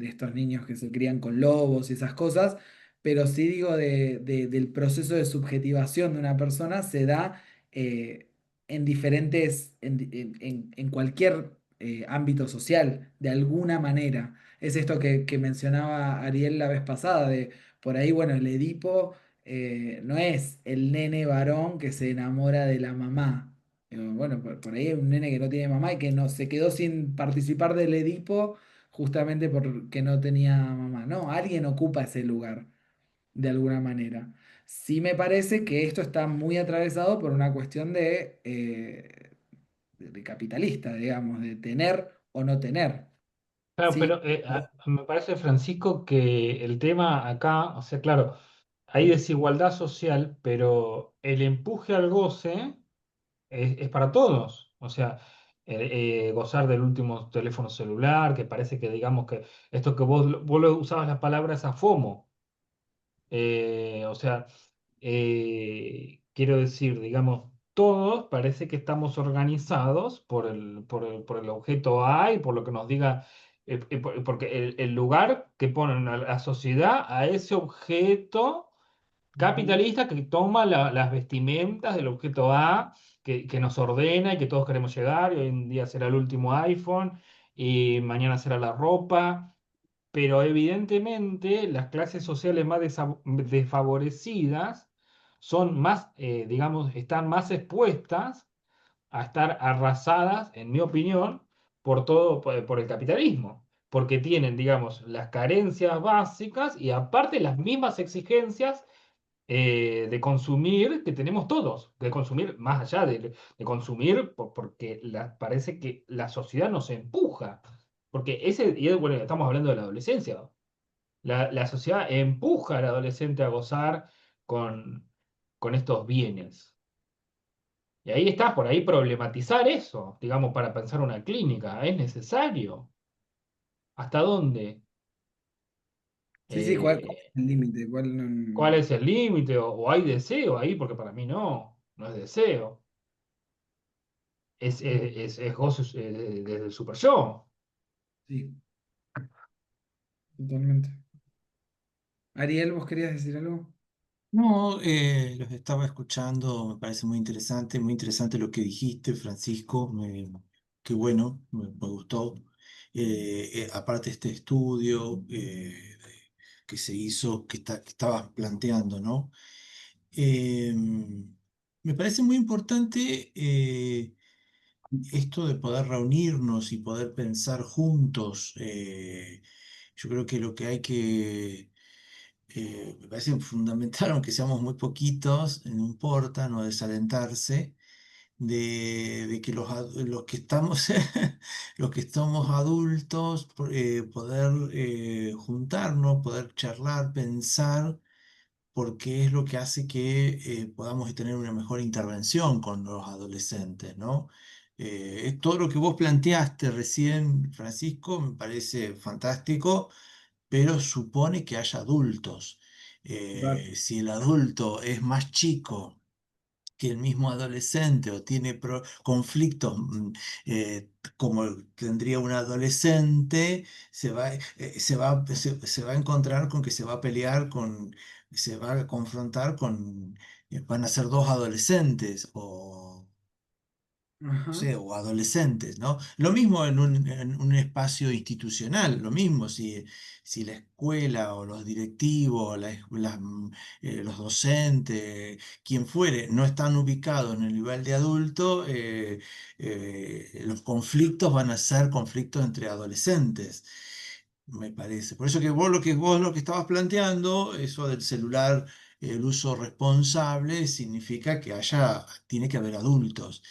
estos niños que se crían con lobos y esas cosas, pero sí digo del proceso de subjetivación de una persona se da en diferentes, en cualquier ámbito social, de alguna manera. Es esto que mencionaba Ariel la vez pasada, de por ahí, bueno, el Edipo no es el nene varón que se enamora de la mamá. Bueno, por ahí hay un nene que no tiene mamá y que no se quedó sin participar del Edipo justamente porque no tenía mamá. No, alguien ocupa ese lugar de alguna manera. Sí me parece que esto está muy atravesado por una cuestión de capitalista, digamos, de tener o no tener. Claro, Sí, pero me parece, Francisco, que el tema acá, o sea, claro, hay desigualdad social, pero el empuje al goce es para todos. O sea, gozar del último teléfono celular, que parece que digamos que esto que vos lo usabas la palabra esa FOMO. O sea, quiero decir, digamos, todos parece que estamos organizados por el objeto A y por lo que nos diga, porque el lugar que ponen a la sociedad a ese objeto ujú, capitalista que toma las vestimentas del objeto A, que nos ordena y que todos queremos llegar, y hoy en día será el último iPhone y mañana será la ropa, pero evidentemente las clases sociales más desfavorecidas son más, digamos, están más expuestas a estar arrasadas, en mi opinión, por el capitalismo, porque tienen, digamos, las carencias básicas y aparte las mismas exigencias de consumir que tenemos todos, de consumir más allá de consumir, porque parece que la sociedad nos empuja, porque bueno, estamos hablando de la adolescencia, la sociedad empuja al adolescente a gozar con, con estos bienes. Y ahí está, por ahí problematizar eso, digamos, para pensar una clínica, ¿es necesario? ¿Hasta dónde? sí, sí, ¿cuál es Eh, el límite? ¿Cuál es el límite? O hay deseo ahí? Porque para mí no es deseo. Es gozo desde el super yo. Sí, totalmente. Ariel, ¿vos querías decir algo? No, los estaba escuchando, me parece muy interesante lo que dijiste, Francisco, qué bueno, me gustó. Aparte este estudio que se hizo, que estabas planteando, ¿no? Eh, Me parece muy importante esto de poder reunirnos y poder pensar juntos. Yo creo que lo que hay que me parece fundamental, aunque seamos muy poquitos, no importa, no desalentarse, de que los que estamos, los que estamos adultos, poder juntarnos, poder charlar, pensar, porque es lo que hace que podamos tener una mejor intervención con los adolescentes, ¿no? Todo lo que vos planteaste recién, Francisco, me parece fantástico, pero supone que haya adultos. Total. Si el adulto es más chico que el mismo adolescente o tiene conflictos como tendría un adolescente, se va a encontrar con que se va a pelear se va a confrontar van a ser dos adolescentes no Ajá. sé, o adolescentes, ¿no? Lo mismo en un espacio institucional, lo mismo si la escuela o los directivos, los docentes, quien fuere, no están ubicados en el nivel de adulto, los conflictos van a ser conflictos entre adolescentes. Me parece. Por eso que vos lo que estabas planteando, eso del celular, el uso responsable, significa que tiene que haber adultos.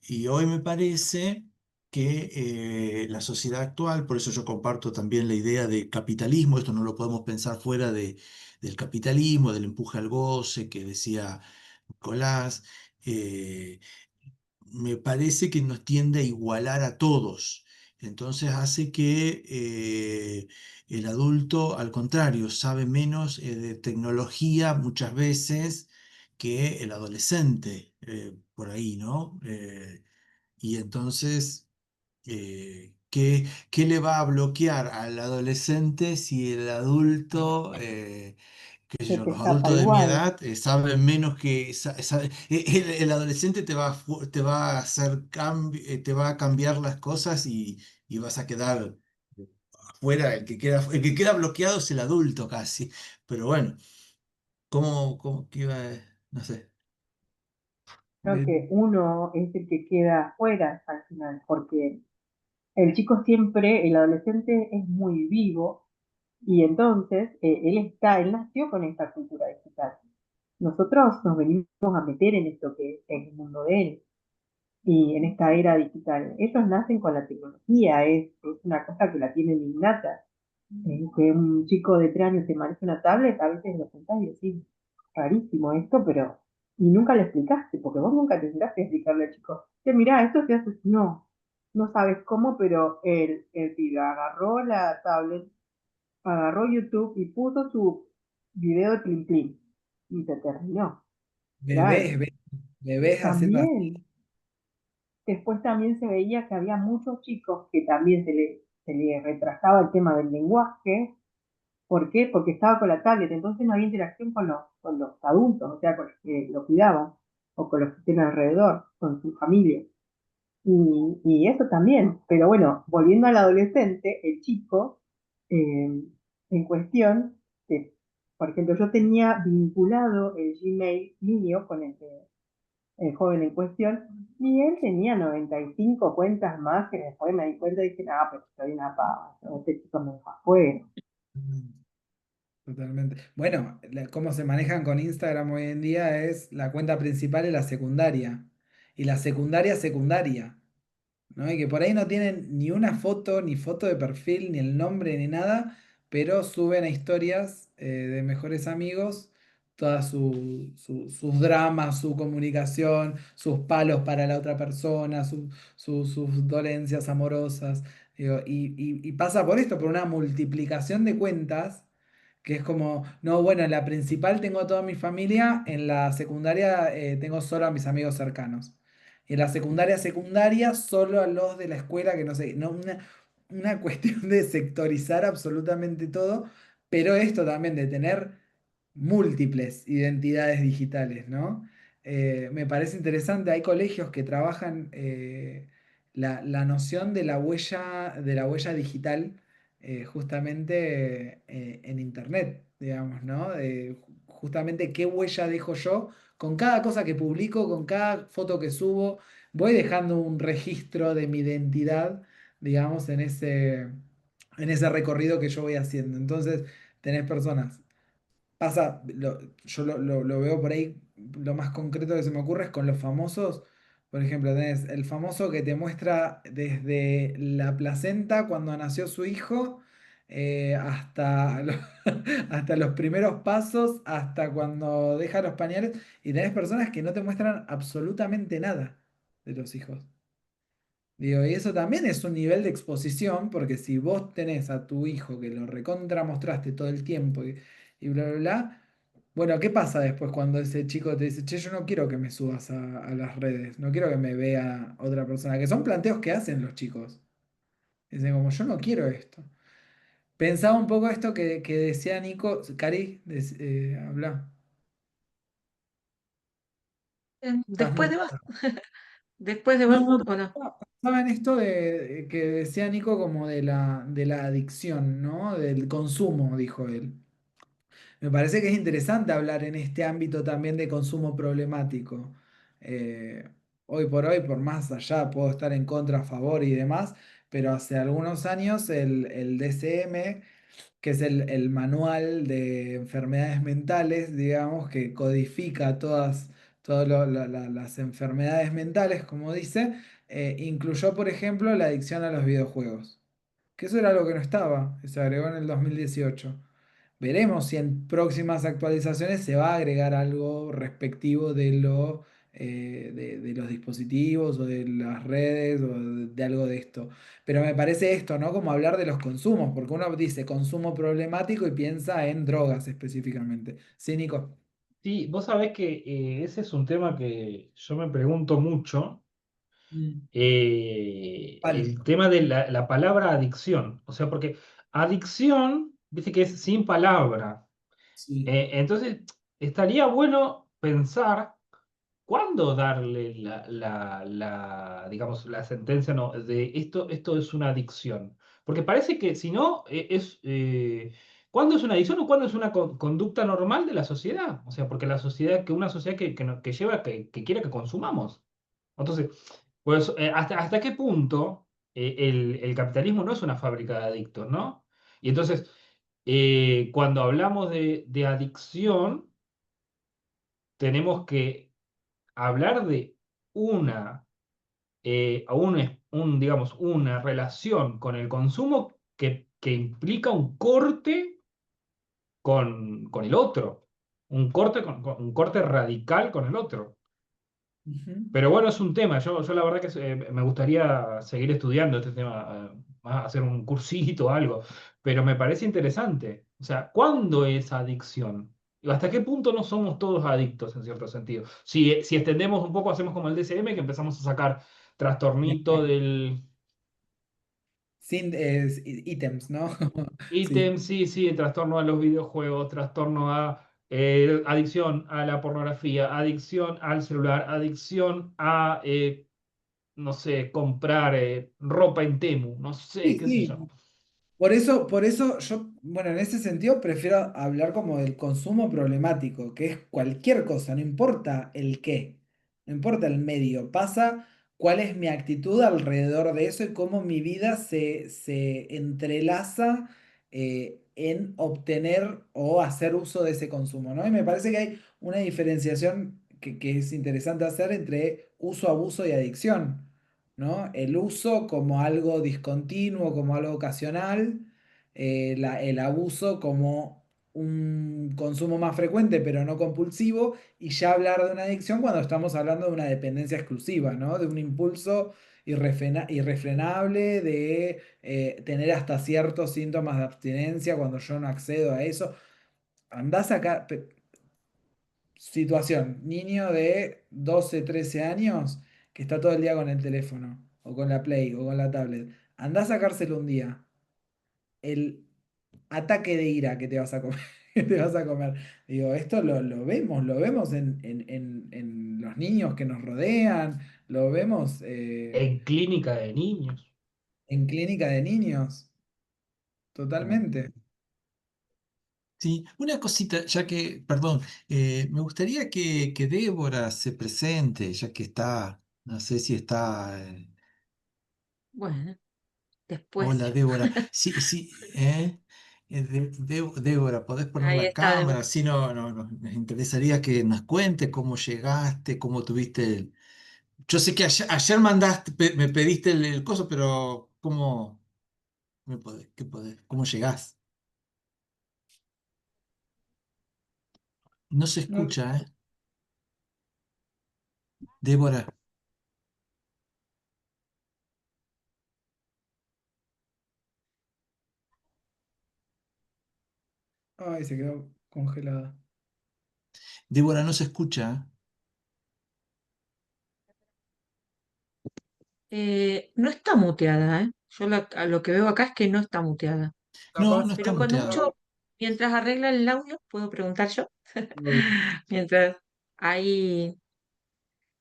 Y hoy me parece que la sociedad actual, por eso yo comparto también la idea de capitalismo, esto no lo podemos pensar fuera del capitalismo, del empuje al goce que decía Nicolás, eh, me parece que nos tiende a igualar a todos. Entonces hace que el adulto, al contrario, sabe menos de tecnología muchas veces que el adolescente, por ahí, ¿no? Y entonces, ¿qué le va a bloquear al adolescente si el adulto, qué sé Se yo, te los escapa adultos de mi igual. edad saben menos el adolescente te va a hacer te va a cambiar las cosas y vas a quedar afuera, el que queda bloqueado es el adulto casi. Pero bueno, ¿cómo que iba? No sé. Creo De- que uno es el que queda afuera al final, porque el chico siempre, el adolescente es muy vivo y entonces él nació con esta cultura digital. Nosotros nos venimos a meter en esto que es el mundo de él y en esta era digital. Ellos nacen con la tecnología, es una cosa que la tienen innata. Que un chico de 3 años te maneje una tablet, a veces lo sentás y decís, rarísimo esto, pero... Y nunca le explicaste, porque vos nunca te sentaste a explicarle al chico, que mirá, esto se hace así. No, no sabes cómo, pero el pibe agarró la tablet, agarró YouTube y puso su video de Plim Plim y se terminó. Claro, Bebés, bebés haciendo así. también, después también se veía que había muchos chicos que también se le retrasaba el tema del lenguaje. ¿Por qué? Porque estaba con la tablet, entonces no había interacción con los adultos, o sea, con los que lo cuidaban o con los que tienen alrededor, con su familia. Y eso también, pero bueno, volviendo al adolescente, el chico en cuestión, que, por ejemplo, yo tenía vinculado el Gmail mío con el joven en cuestión, y él tenía 95 cuentas más, que después me di cuenta y dije, ah, pero soy una pava, este chico me dejó afuera. Totalmente. Bueno, cómo se manejan con Instagram hoy en día es la cuenta principal y la secundaria. Y la secundaria secundaria, ¿no? Y que por ahí no tienen ni una foto, ni foto de perfil, ni el nombre, ni nada, pero suben a historias de mejores amigos todas sus dramas, su comunicación, sus palos para la otra persona, sus dolencias amorosas. Digo, y pasa por esto, por una multiplicación de cuentas que es como, no, bueno, en la principal tengo a toda mi familia, en la secundaria tengo solo a mis amigos cercanos. Y en la secundaria secundaria solo a los de la escuela, que no sé, no, una cuestión de sectorizar absolutamente todo, pero esto también de tener múltiples identidades digitales, ¿no? Me parece interesante, hay colegios que trabajan la noción de la huella digital justamente en Internet, digamos, ¿no? Justamente qué huella dejo yo con cada cosa que publico, con cada foto que subo, voy dejando un registro de mi identidad, digamos, en ese recorrido que yo voy haciendo. Entonces, tenés personas. Pasa, yo lo veo por ahí, lo más concreto que se me ocurre es con los famosos. Por ejemplo, tenés el famoso que te muestra desde la placenta cuando nació su hijo, hasta los primeros pasos, hasta cuando deja los pañales, y tenés personas que no te muestran absolutamente nada de los hijos. Digo, y eso también es un nivel de exposición, porque si vos tenés a tu hijo que lo recontra mostraste todo el tiempo y bla, bla, bla, Bueno, ¿qué pasa después cuando ese chico te dice, che, yo no quiero que me subas a las redes, no quiero que me vea otra persona? Que son planteos que hacen los chicos. Dicen como, yo no quiero esto. Pensaba un poco esto que decía Nico, Cari, habla, estás Después de vos, muda. después de No, vos, no, ¿o no? pensaba en esto que decía Nico como de la adicción, ¿no? Del consumo, dijo él. Me parece que es interesante hablar en este ámbito también de consumo problemático. Eh, Hoy por hoy, por más allá, puedo estar en contra, a favor y demás, pero hace algunos años el DSM, que es el manual de enfermedades mentales, digamos, que codifica todas las enfermedades mentales, como dice, incluyó, por ejemplo, la adicción a los videojuegos, que eso era algo que no estaba, se agregó en el 2018. Veremos si en próximas actualizaciones se va a agregar algo respectivo de los dispositivos o de las redes o de algo de esto. Pero me parece esto, ¿no? Como hablar de los consumos, porque uno dice consumo problemático y piensa en drogas específicamente. Sí, Nico. Sí, vos sabés que ese es un tema que yo me pregunto mucho, Mm. Vale. el tema de la palabra adicción. O sea, porque adicción, viste que es sin palabra. Sí. Entonces, estaría bueno pensar cuándo darle digamos, la sentencia no, de esto es una adicción. Porque parece que si no, ¿cuándo es una adicción o cuándo es una conducta normal de la sociedad? O sea, porque la sociedad, que una sociedad que lleva, que quiere que consumamos. Entonces, pues, ¿hasta qué punto el capitalismo no es una fábrica de adictos, ¿no? Y entonces, cuando hablamos de adicción, tenemos que hablar de una, digamos, una relación con el consumo que implica un corte con el otro, un corte, un corte radical con el otro. Ujú. Pero bueno, es un tema. Yo la verdad que me gustaría seguir estudiando este tema, hacer un cursito o algo, pero me parece interesante. O sea, ¿cuándo es adicción? ¿Y hasta qué punto no somos todos adictos en cierto sentido? Si extendemos un poco, hacemos como el DSM, que empezamos a sacar trastornito del Sin ítems, ¿no? Sí. ítem, sí, sí, el trastorno a los videojuegos, trastorno a adicción a la pornografía, adicción al celular, adicción a no sé, comprar ropa en Temu, no sé, Sí, qué sé sí. yo. Por eso yo, bueno, en ese sentido prefiero hablar como del consumo problemático, que es cualquier cosa, no importa el qué, no importa el medio, pasa cuál es mi actitud alrededor de eso y cómo mi vida se entrelaza en obtener o hacer uso de ese consumo, ¿no? Y me parece que hay una diferenciación que es interesante hacer entre uso, abuso y adicción. ¿No? El uso como algo discontinuo, como algo ocasional, el abuso como un consumo más frecuente, pero no compulsivo, y ya hablar de una adicción cuando estamos hablando de una dependencia exclusiva, ¿no? De un impulso irrefrenable, de tener hasta ciertos síntomas de abstinencia cuando yo no accedo a eso. Andás acá. Situación, niño de 12 13 años que está todo el día con el teléfono, o con la Play, o con la tablet. Andá a sacárselo un día. El ataque de ira que te vas a comer. Que te vas a comer. Digo, esto lo vemos en los niños que nos rodean, lo vemos En clínica de niños. en clínica de niños, totalmente. Sí, una cosita, ya que, perdón, me gustaría que Débora se presente, ya que está, no sé si está. Bueno, después. Hola, Débora. Sí, sí, Débora, ¿podés poner Ahí la está, cámara? Débora. Sí, no, no, nos interesaría que nos cuentes cómo llegaste, cómo tuviste Yo sé que ayer mandaste, me pediste el coso, pero ¿cómo qué podés, cómo llegás? No se No, escucha, ¿eh? Débora. ay, se quedó congelada. Débora, no se escucha. No está muteada, ¿eh? Yo a lo que veo acá es que no está muteada. No, Capaz, no está Pero cuando muteada. mucho, mientras arregla el audio, ¿puedo preguntar yo? Mientras ahí,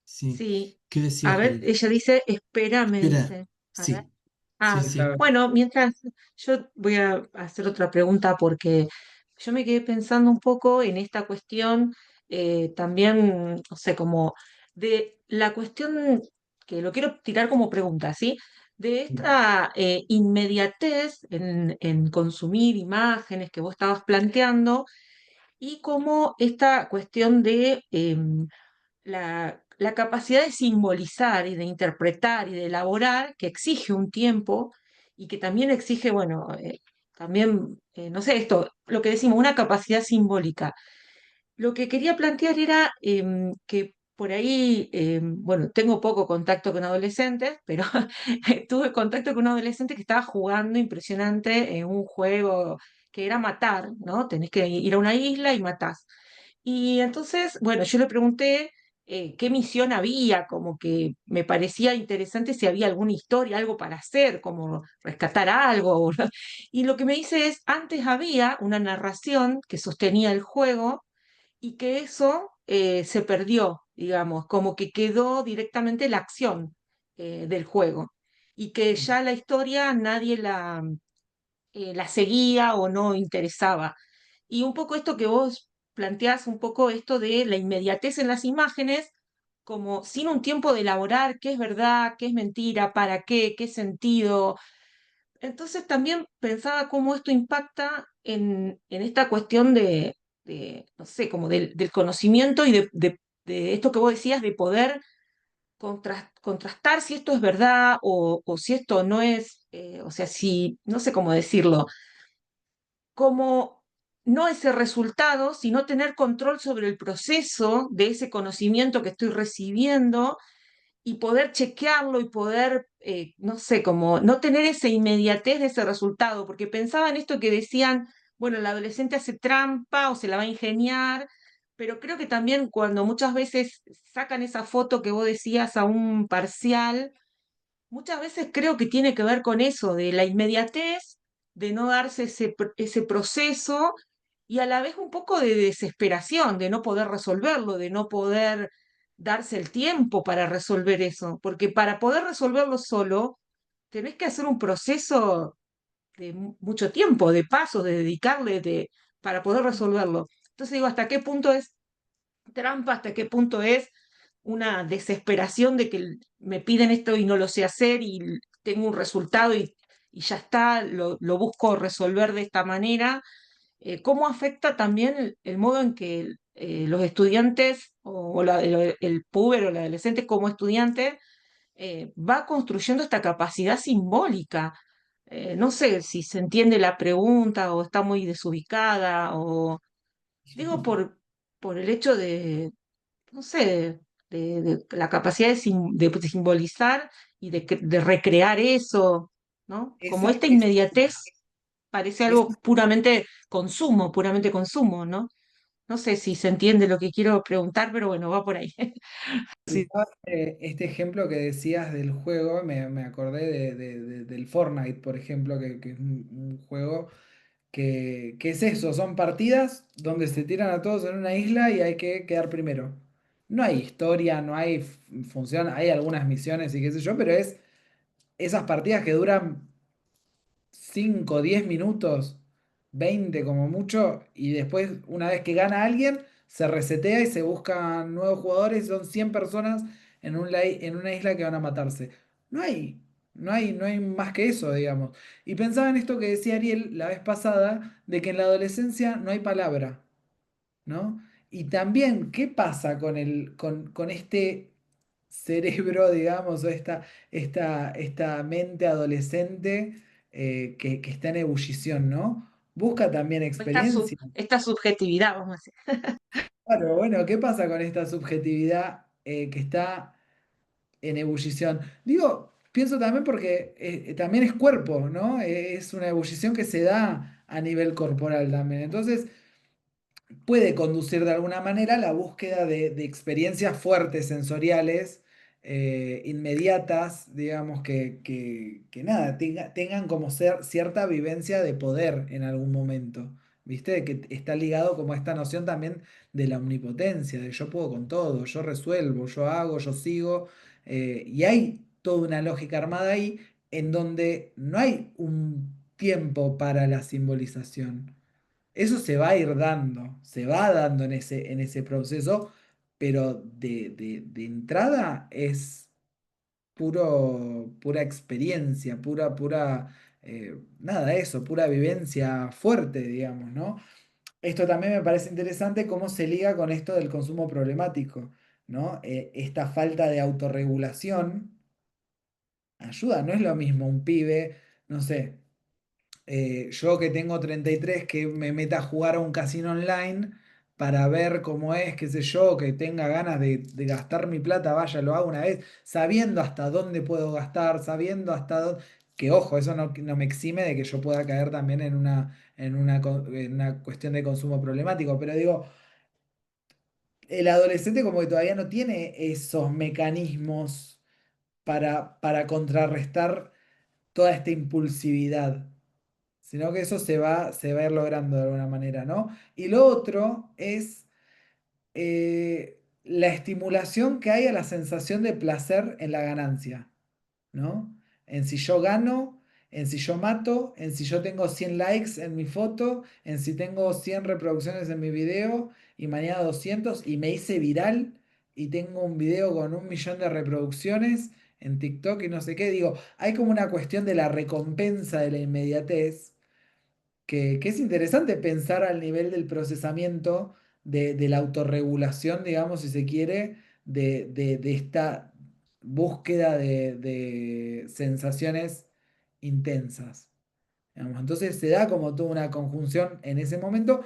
Sí. sí. ¿Qué A decías ver, del... ella dice, espera, me Espera. dice. A ver. Sí, sí, Ah, sí. bueno, mientras yo voy a hacer otra pregunta porque yo me quedé pensando un poco en esta cuestión también, no sé, como de la cuestión que lo quiero tirar como pregunta, ¿sí? De esta inmediatez en consumir imágenes que vos estabas planteando y cómo esta cuestión de la capacidad de simbolizar y de interpretar y de elaborar, que exige un tiempo y que también exige, bueno, también, no sé, esto, lo que decimos, una capacidad simbólica. Lo que quería plantear era que por ahí, bueno, tengo poco contacto con adolescentes, pero tuve contacto con un adolescente que estaba jugando impresionante en un juego que era matar, ¿no? Tenés que ir a una isla y matás. Y entonces, bueno, yo le pregunté qué misión había, como que me parecía interesante si había alguna historia, algo para hacer, como rescatar algo. ¿No? Y lo que me dice es, antes había una narración que sostenía el juego y que eso se perdió, digamos, como que quedó directamente la acción del juego y que ya la historia nadie la seguía o no interesaba. Y un poco esto que vos planteás, un poco esto de la inmediatez en las imágenes, como sin un tiempo de elaborar qué es verdad, qué es mentira, para qué sentido. Entonces también pensaba cómo esto impacta en esta cuestión no sé, como del conocimiento y de esto que vos decías, de poder contrastar si esto es verdad o si esto no es, o sea, si, no sé cómo decirlo, como no ese resultado, sino tener control sobre el proceso de ese conocimiento que estoy recibiendo y poder chequearlo y poder, no sé, como no tener esa inmediatez de ese resultado, porque pensaba en esto que decían, bueno, el adolescente hace trampa o se la va a ingeniar, pero creo que también cuando muchas veces sacan esa foto que vos decías a un parcial, muchas veces creo que tiene que ver con eso, de la inmediatez, de no darse ese proceso y a la vez un poco de desesperación, de no poder resolverlo, de no poder darse el tiempo para resolver eso, porque para poder resolverlo solo, tenés que hacer un proceso de mucho tiempo, de pasos, de dedicarle para poder resolverlo. Entonces digo, ¿hasta qué punto es trampa, hasta qué punto es una desesperación de que me piden esto y no lo sé hacer y tengo un resultado y ya está, lo busco resolver de esta manera? ¿Cómo afecta también el modo en que los estudiantes el puber o el adolescente como estudiante va construyendo esta capacidad simbólica? No sé si se entiende la pregunta o está muy desubicada o digo por el hecho de, no sé, de la capacidad de simbolizar y de recrear eso, ¿no? Como Esa, esta esa, inmediatez parece esa algo puramente consumo, ¿no? No sé si se entiende lo que quiero preguntar, pero bueno, va por ahí. Sí. Este ejemplo que decías del juego, me acordé del Fortnite, por ejemplo, que es un juego que es eso, son partidas donde se tiran a todos en una isla y hay que quedar primero. No hay historia, no hay función, hay algunas misiones y qué sé yo, pero es esas partidas que duran 5 10 minutos, 20 como mucho, y después, una vez que gana alguien, se resetea y se buscan nuevos jugadores, y son 100 personas en una isla que van a matarse. No hay, no hay más que eso, digamos. Y pensaba en esto que decía Ariel la vez pasada, de que en la adolescencia no hay palabra, ¿no? Y también, ¿qué pasa con este cerebro, digamos, o esta mente adolescente que está en ebullición, ¿no? Busca también experiencia. Esta subjetividad, vamos a decir. Claro, bueno, ¿qué pasa con esta subjetividad que está en ebullición? Digo, pienso también porque también es cuerpo, ¿no? Es una ebullición que se da a nivel corporal también. Entonces, puede conducir de alguna manera a la búsqueda de experiencias fuertes, sensoriales, inmediatas, digamos, que nada, tengan como ser cierta vivencia de poder en algún momento. ¿Viste? Que está ligado como a esta noción también de la omnipotencia, de yo puedo con todo, yo resuelvo, yo hago, yo sigo. Y hay toda una lógica armada ahí en donde no hay un tiempo para la simbolización. Eso se va a ir dando, se va dando en ese proceso, pero de entrada es pura experiencia, nada, eso, pura vivencia fuerte, digamos, ¿no? Esto también me parece interesante cómo se liga con esto del consumo problemático, ¿no? Esta falta de autorregulación ayuda, no es lo mismo un pibe, no sé, yo que tengo 33 que me meta a jugar a un casino online para ver cómo es, qué sé yo, que tenga ganas de gastar mi plata, vaya, lo hago una vez, sabiendo hasta dónde puedo gastar, sabiendo hasta dónde... Que ojo, eso no me exime de que yo pueda caer también en una cuestión de consumo problemático, pero digo, el adolescente como que todavía no tiene esos mecanismos para contrarrestar toda esta impulsividad, sino que eso se va a ir logrando de alguna manera, ¿no? Y lo otro es la estimulación que hay a la sensación de placer en la ganancia, ¿no? En si yo gano, en si yo mato, en si yo tengo 100 likes en mi foto, en si tengo 100 reproducciones en mi video y mañana 200 y me hice viral y tengo un video con 1 millón de reproducciones en TikTok y no sé qué. Digo, hay como una cuestión de la recompensa de la inmediatez que es interesante pensar al nivel del procesamiento de la autorregulación, digamos, si se quiere, de esta búsqueda de sensaciones intensas. Digamos. Entonces se da como toda una conjunción en ese momento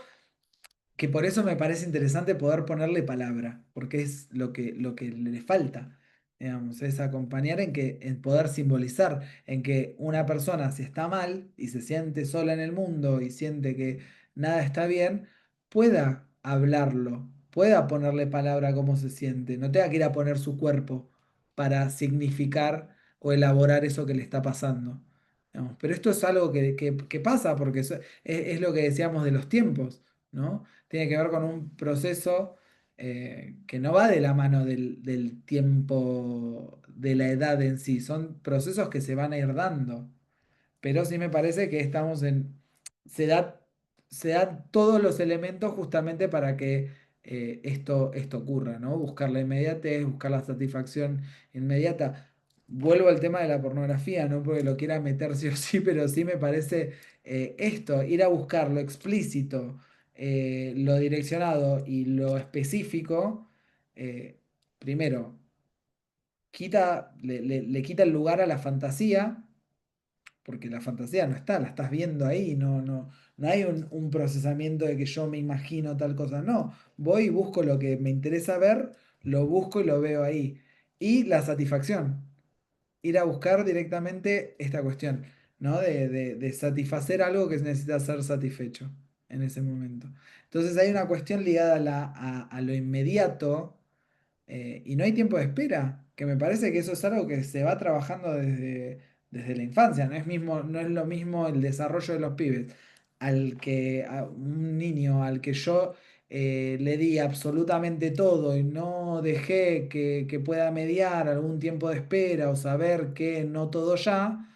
que por eso me parece interesante poder ponerle palabra, porque es lo que le falta, digamos, es acompañar en poder simbolizar, en que una persona si está mal y se siente sola en el mundo y siente que nada está bien, pueda hablarlo, pueda ponerle palabra a cómo se siente, no tenga que ir a poner su cuerpo para significar o elaborar eso que le está pasando. Digamos. Pero esto es algo que pasa porque es lo que decíamos de los tiempos, ¿no? Tiene que ver con un proceso que no va de la mano del tiempo, de la edad en sí, son procesos que se van a ir dando, pero sí me parece que se da, se dan todos los elementos justamente para que esto ocurra, ¿no? Buscar la inmediatez, buscar la satisfacción inmediata. Vuelvo al tema de la pornografía, no porque lo quiera meter sí o sí, pero sí me parece esto, ir a buscar lo explícito, lo direccionado y lo específico, eh, primero, le quita el lugar a la fantasía porque la fantasía no está, la estás viendo ahí, no hay un procesamiento de que yo me imagino tal cosa, no, voy y busco lo que me interesa ver, lo busco y lo veo ahí. Y la satisfacción, ir a buscar directamente esta cuestión, ¿no? De satisfacer algo que necesita ser satisfecho en ese momento. Entonces hay una cuestión ligada a lo inmediato y no hay tiempo de espera, que me parece que eso es algo que se va trabajando desde la infancia, no es lo mismo el desarrollo de los pibes a un niño al que yo le di absolutamente todo y no dejé que pueda mediar algún tiempo de espera o saber que no todo ya,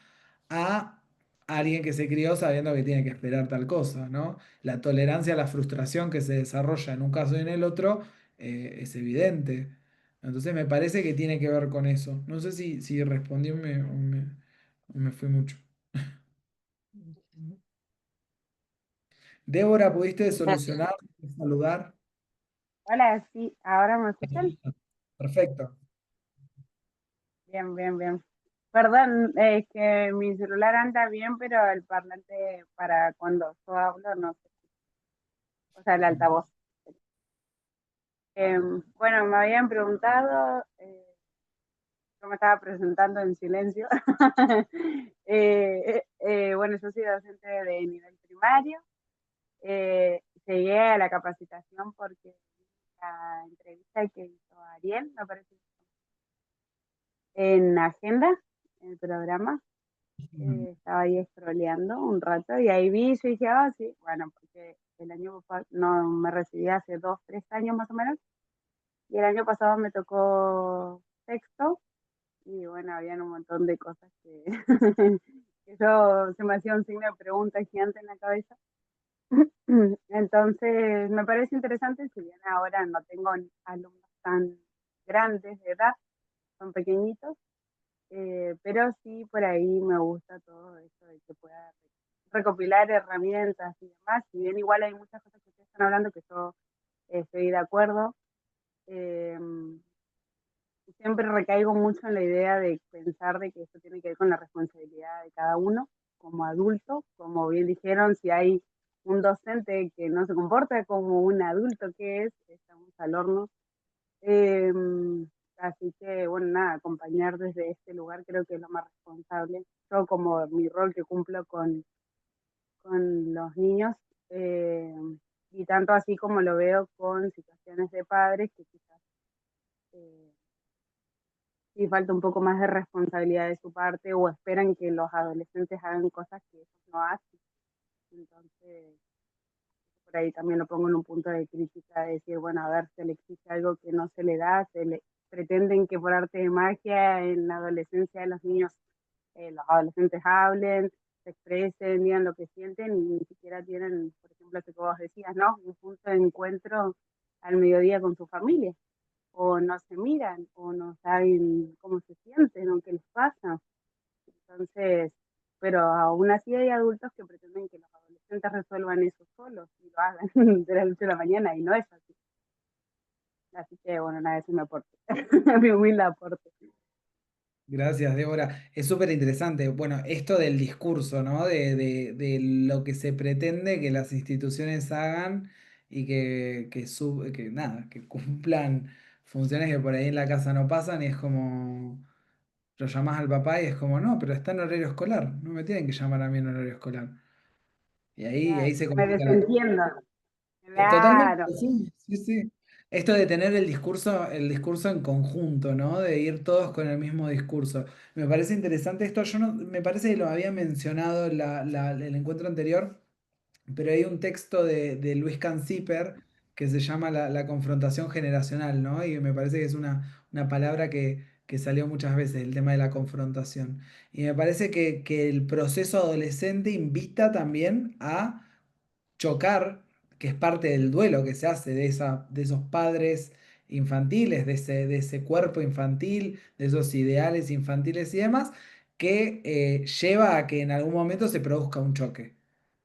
a alguien que se crió sabiendo que tiene que esperar tal cosa, ¿no? La tolerancia a la frustración que se desarrolla en un caso y en el otro es evidente. Entonces me parece que tiene que ver con eso. No sé si respondí o me fui mucho. Débora, ¿pudiste Gracias. solucionar, saludar? Hola, sí, ¿ahora me escuchan? Perfecto. Bien, bien, bien. Perdón, es que mi celular anda bien, pero el parlante para cuando yo hablo no sé, o sea, el altavoz. Bueno, me habían preguntado, yo me estaba presentando en silencio. Bueno, yo soy docente de nivel primario. llegué a la capacitación porque la entrevista que hizo Ariel, me parece, en Agenda, en el programa, estaba ahí scrolleando un rato y ahí vi, yo dije, ah, sí, bueno, porque el año pasado, no, me recibí hace 2, 3 años más o menos, y el año pasado me tocó sexto, y bueno, habían un montón de cosas que, que yo se me hacía un signo de pregunta gigante en la cabeza. Entonces, me parece interesante, si bien ahora no tengo alumnos tan grandes de edad, son pequeñitos, pero sí por ahí me gusta todo eso de que pueda recopilar herramientas y demás. Si bien igual hay muchas cosas que ustedes están hablando que yo estoy de acuerdo, eh, siempre recaigo mucho en la idea de pensar de que esto tiene que ver con la responsabilidad de cada uno como adulto. Como bien dijeron, si hay un docente que no se comporta como un adulto que es, estamos al horno. Eh, Así que, bueno, nada, acompañar desde este lugar creo que es lo más responsable. Yo como mi rol que cumplo con los niños, eh, y tanto así como lo veo con situaciones de padres que quizás eh, sí falta un poco más de responsabilidad de su parte o esperan que los adolescentes hagan cosas que ellos no hacen. Entonces, por ahí también lo pongo en un punto de crítica, de decir, bueno, a ver, se le exige algo que no se le da, pretenden que por arte de magia en la adolescencia de los adolescentes hablen, se expresen, digan lo que sienten y ni siquiera tienen, por ejemplo, lo que vos decías, ¿no? Un punto de encuentro al mediodía con su familia, o no se miran, o no saben cómo se sienten, o qué les pasa. Entonces, pero aún así hay adultos que pretenden que los adolescentes resuelvan eso solos y lo hagan de la noche a la mañana y no es así. Así que, bueno, nada, ese es mi aporte, mi humilde aporte. Gracias, Débora. Es súper interesante. Bueno, esto del discurso, ¿no? De lo que se pretende que las instituciones hagan y que nada, que cumplan funciones que por ahí en la casa no pasan y es como, lo llamás al papá y es como, no, pero está en horario escolar, no me tienen que llamar a mí en horario escolar. Y ahí Claro, se me complica la cosa. desentiendo. Totalmente, Claro, sí, sí, sí. Esto de tener el discurso en conjunto, ¿no? De ir todos con el mismo discurso. Me parece interesante esto. Yo no, me parece que lo había mencionado en el encuentro anterior, pero hay un texto de Luis Canciper que se llama la confrontación generacional, ¿no? Y me parece que es una palabra que salió muchas veces, el tema de la confrontación. Y me parece que el proceso adolescente invita también a chocar, que es parte del duelo que se hace de esos padres infantiles, de ese cuerpo infantil, de esos ideales infantiles y demás, que lleva a que en algún momento se produzca un choque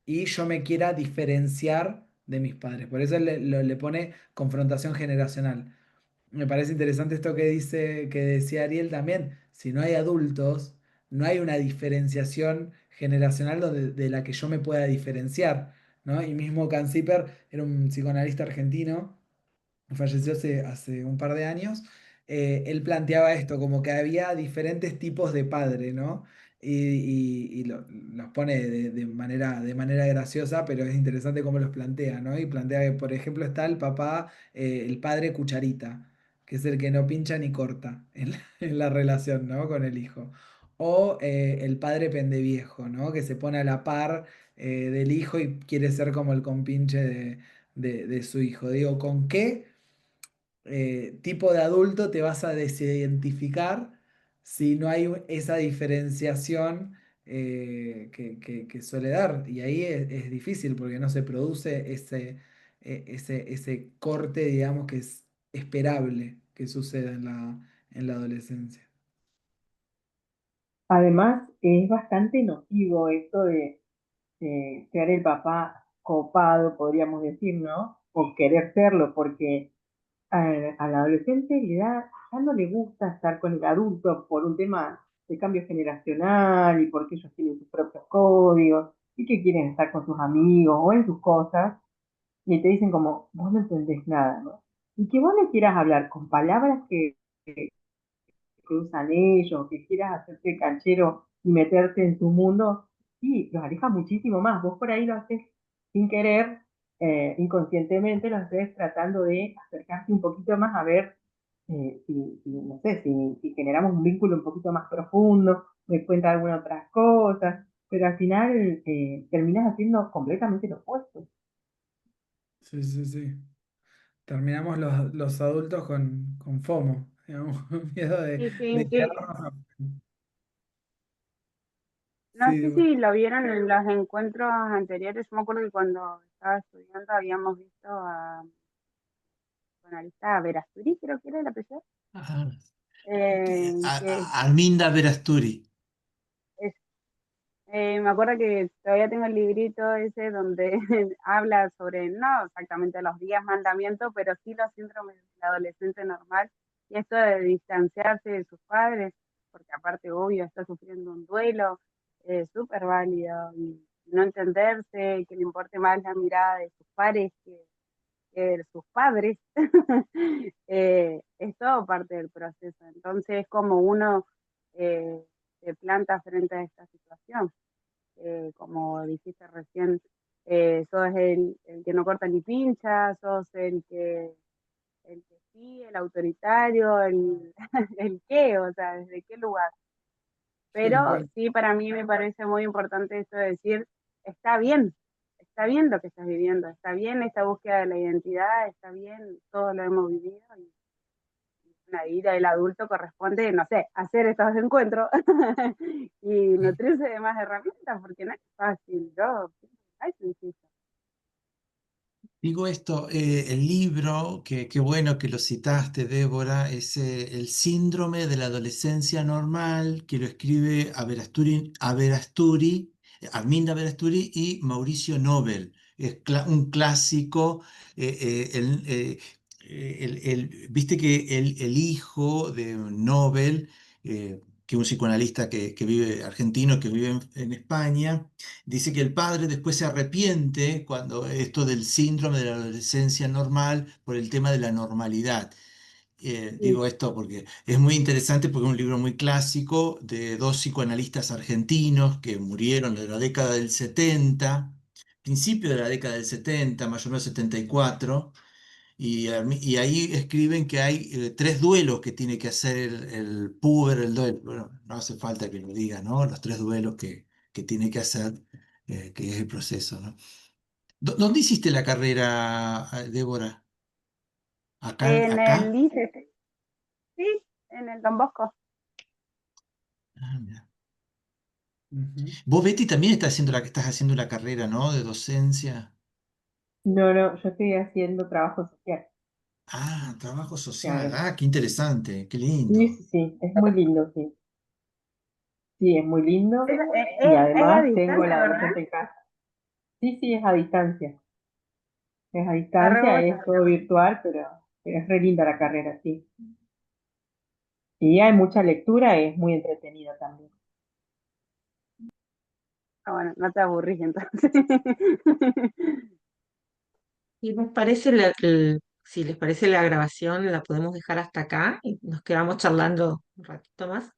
y yo me quiera diferenciar de mis padres. Por eso le pone confrontación generacional. Me parece interesante esto que decía Ariel también. Si no hay adultos, no hay una diferenciación generacional de la que yo me pueda diferenciar, ¿no? Y mismo Canciper era un psicoanalista argentino, falleció hace un par de años. Él planteaba esto, como que había diferentes tipos de padre, ¿no? Y los pone de manera graciosa, pero es interesante cómo los plantea, ¿no? Y plantea que, por ejemplo, está el papá, el padre cucharita, que es el que no pincha ni corta en la relación, ¿no? Con el hijo. O el padre pendeviejo, ¿no? Que se pone a la par del hijo y quiere ser como el compinche de su hijo. Digo, ¿con qué tipo de adulto te vas a desidentificar si no hay esa diferenciación que suele dar? Y ahí es difícil porque no se produce ese corte, digamos, que es esperable que suceda en la adolescencia. Además, es bastante nocivo esto de ser el papá copado, podríamos decir, ¿no? O querer serlo, porque al adolescente ya no le gusta estar con el adulto por un tema de cambio generacional y porque ellos tienen sus propios códigos y que quieren estar con sus amigos o en sus cosas y te dicen como, vos no entendés nada, ¿no? Y que vos le quieras hablar con palabras que usan ellos, que quieras hacerte canchero y meterte en su mundo, sí, los aleja muchísimo más. Vos por ahí lo haces sin querer, inconscientemente los ves tratando de acercarse un poquito más a ver no sé, si generamos un vínculo un poquito más profundo, me cuenta algunas otras cosas, pero al final terminas haciendo completamente lo opuesto. Sí, sí, sí. Terminamos los adultos con FOMO, digamos, con miedo Sí, de sí, sí. quedarnos No sé Sí, si lo vieron en los encuentros anteriores. Yo me acuerdo que cuando estaba estudiando habíamos visto a analista Verasturi, creo que era el apellido, Ah, que Arminda Verasturi. es, me acuerdo que todavía tengo el librito ese donde habla sobre, no exactamente los 10 mandamientos, pero sí los síndromes del adolescente normal y esto de distanciarse de sus padres, porque aparte, obvio, está sufriendo un duelo súper válido y no entenderse, que le importe más la mirada de sus pares que de sus padres, es todo parte del proceso. Entonces, es como uno se planta frente a esta situación. Como dijiste recién, sos el que no corta ni pincha, sos el que sí, el autoritario, el qué, o sea, desde qué lugar. tal Pero cual. sí, para mí me parece muy importante esto de decir, está bien lo que estás viviendo, está bien esta búsqueda de la identidad, está bien, todos lo hemos vivido y la vida del adulto corresponde, no sé, hacer estos encuentros y nutrirse de más herramientas, porque no es fácil, no es sencillo. Digo esto, el libro, que qué bueno que lo citaste, Débora, es El síndrome de la adolescencia normal, que lo escribe Arminda Verasturi y Mauricio Nobel. Es un clásico. Viste que el hijo de Nobel, que es un psicoanalista que vive, argentino, que vive en España, dice que el padre después se arrepiente cuando esto del síndrome de la adolescencia normal por el tema de la normalidad. Sí, Digo esto porque es muy interesante porque es un libro muy clásico de dos psicoanalistas argentinos que murieron en la década del 70, principio de la década del 70, más o menos 74. Y ahí escriben que hay tres duelos que tiene que hacer el puber, el duelo. Bueno, no hace falta que lo diga, ¿no? Los tres duelos que tiene que hacer, que es el proceso, ¿no? ¿Dónde hiciste la carrera, Débora? ¿Acá? en ¿Acá? el ICE, sí, en el Don Bosco. Ah, mira. Ujú. Vos, Betty, también estás haciendo la carrera, ¿no? De docencia. No, no, yo estoy haciendo trabajo social, Ah, trabajo social. claro. Ah, qué interesante, qué Sí, lindo. sí, sí, es muy lindo, sí. Sí, es muy lindo y Es a además tengo distancia, la ¿verdad? docente en casa. Sí, sí, es a distancia. Es a Está re distancia, bueno. es todo virtual, pero es re linda la carrera, sí. Y hay mucha lectura, es muy entretenida también. Ah, bueno, no te aburrís entonces. Si les parece si les parece la grabación, la podemos dejar hasta acá y nos quedamos charlando un ratito más.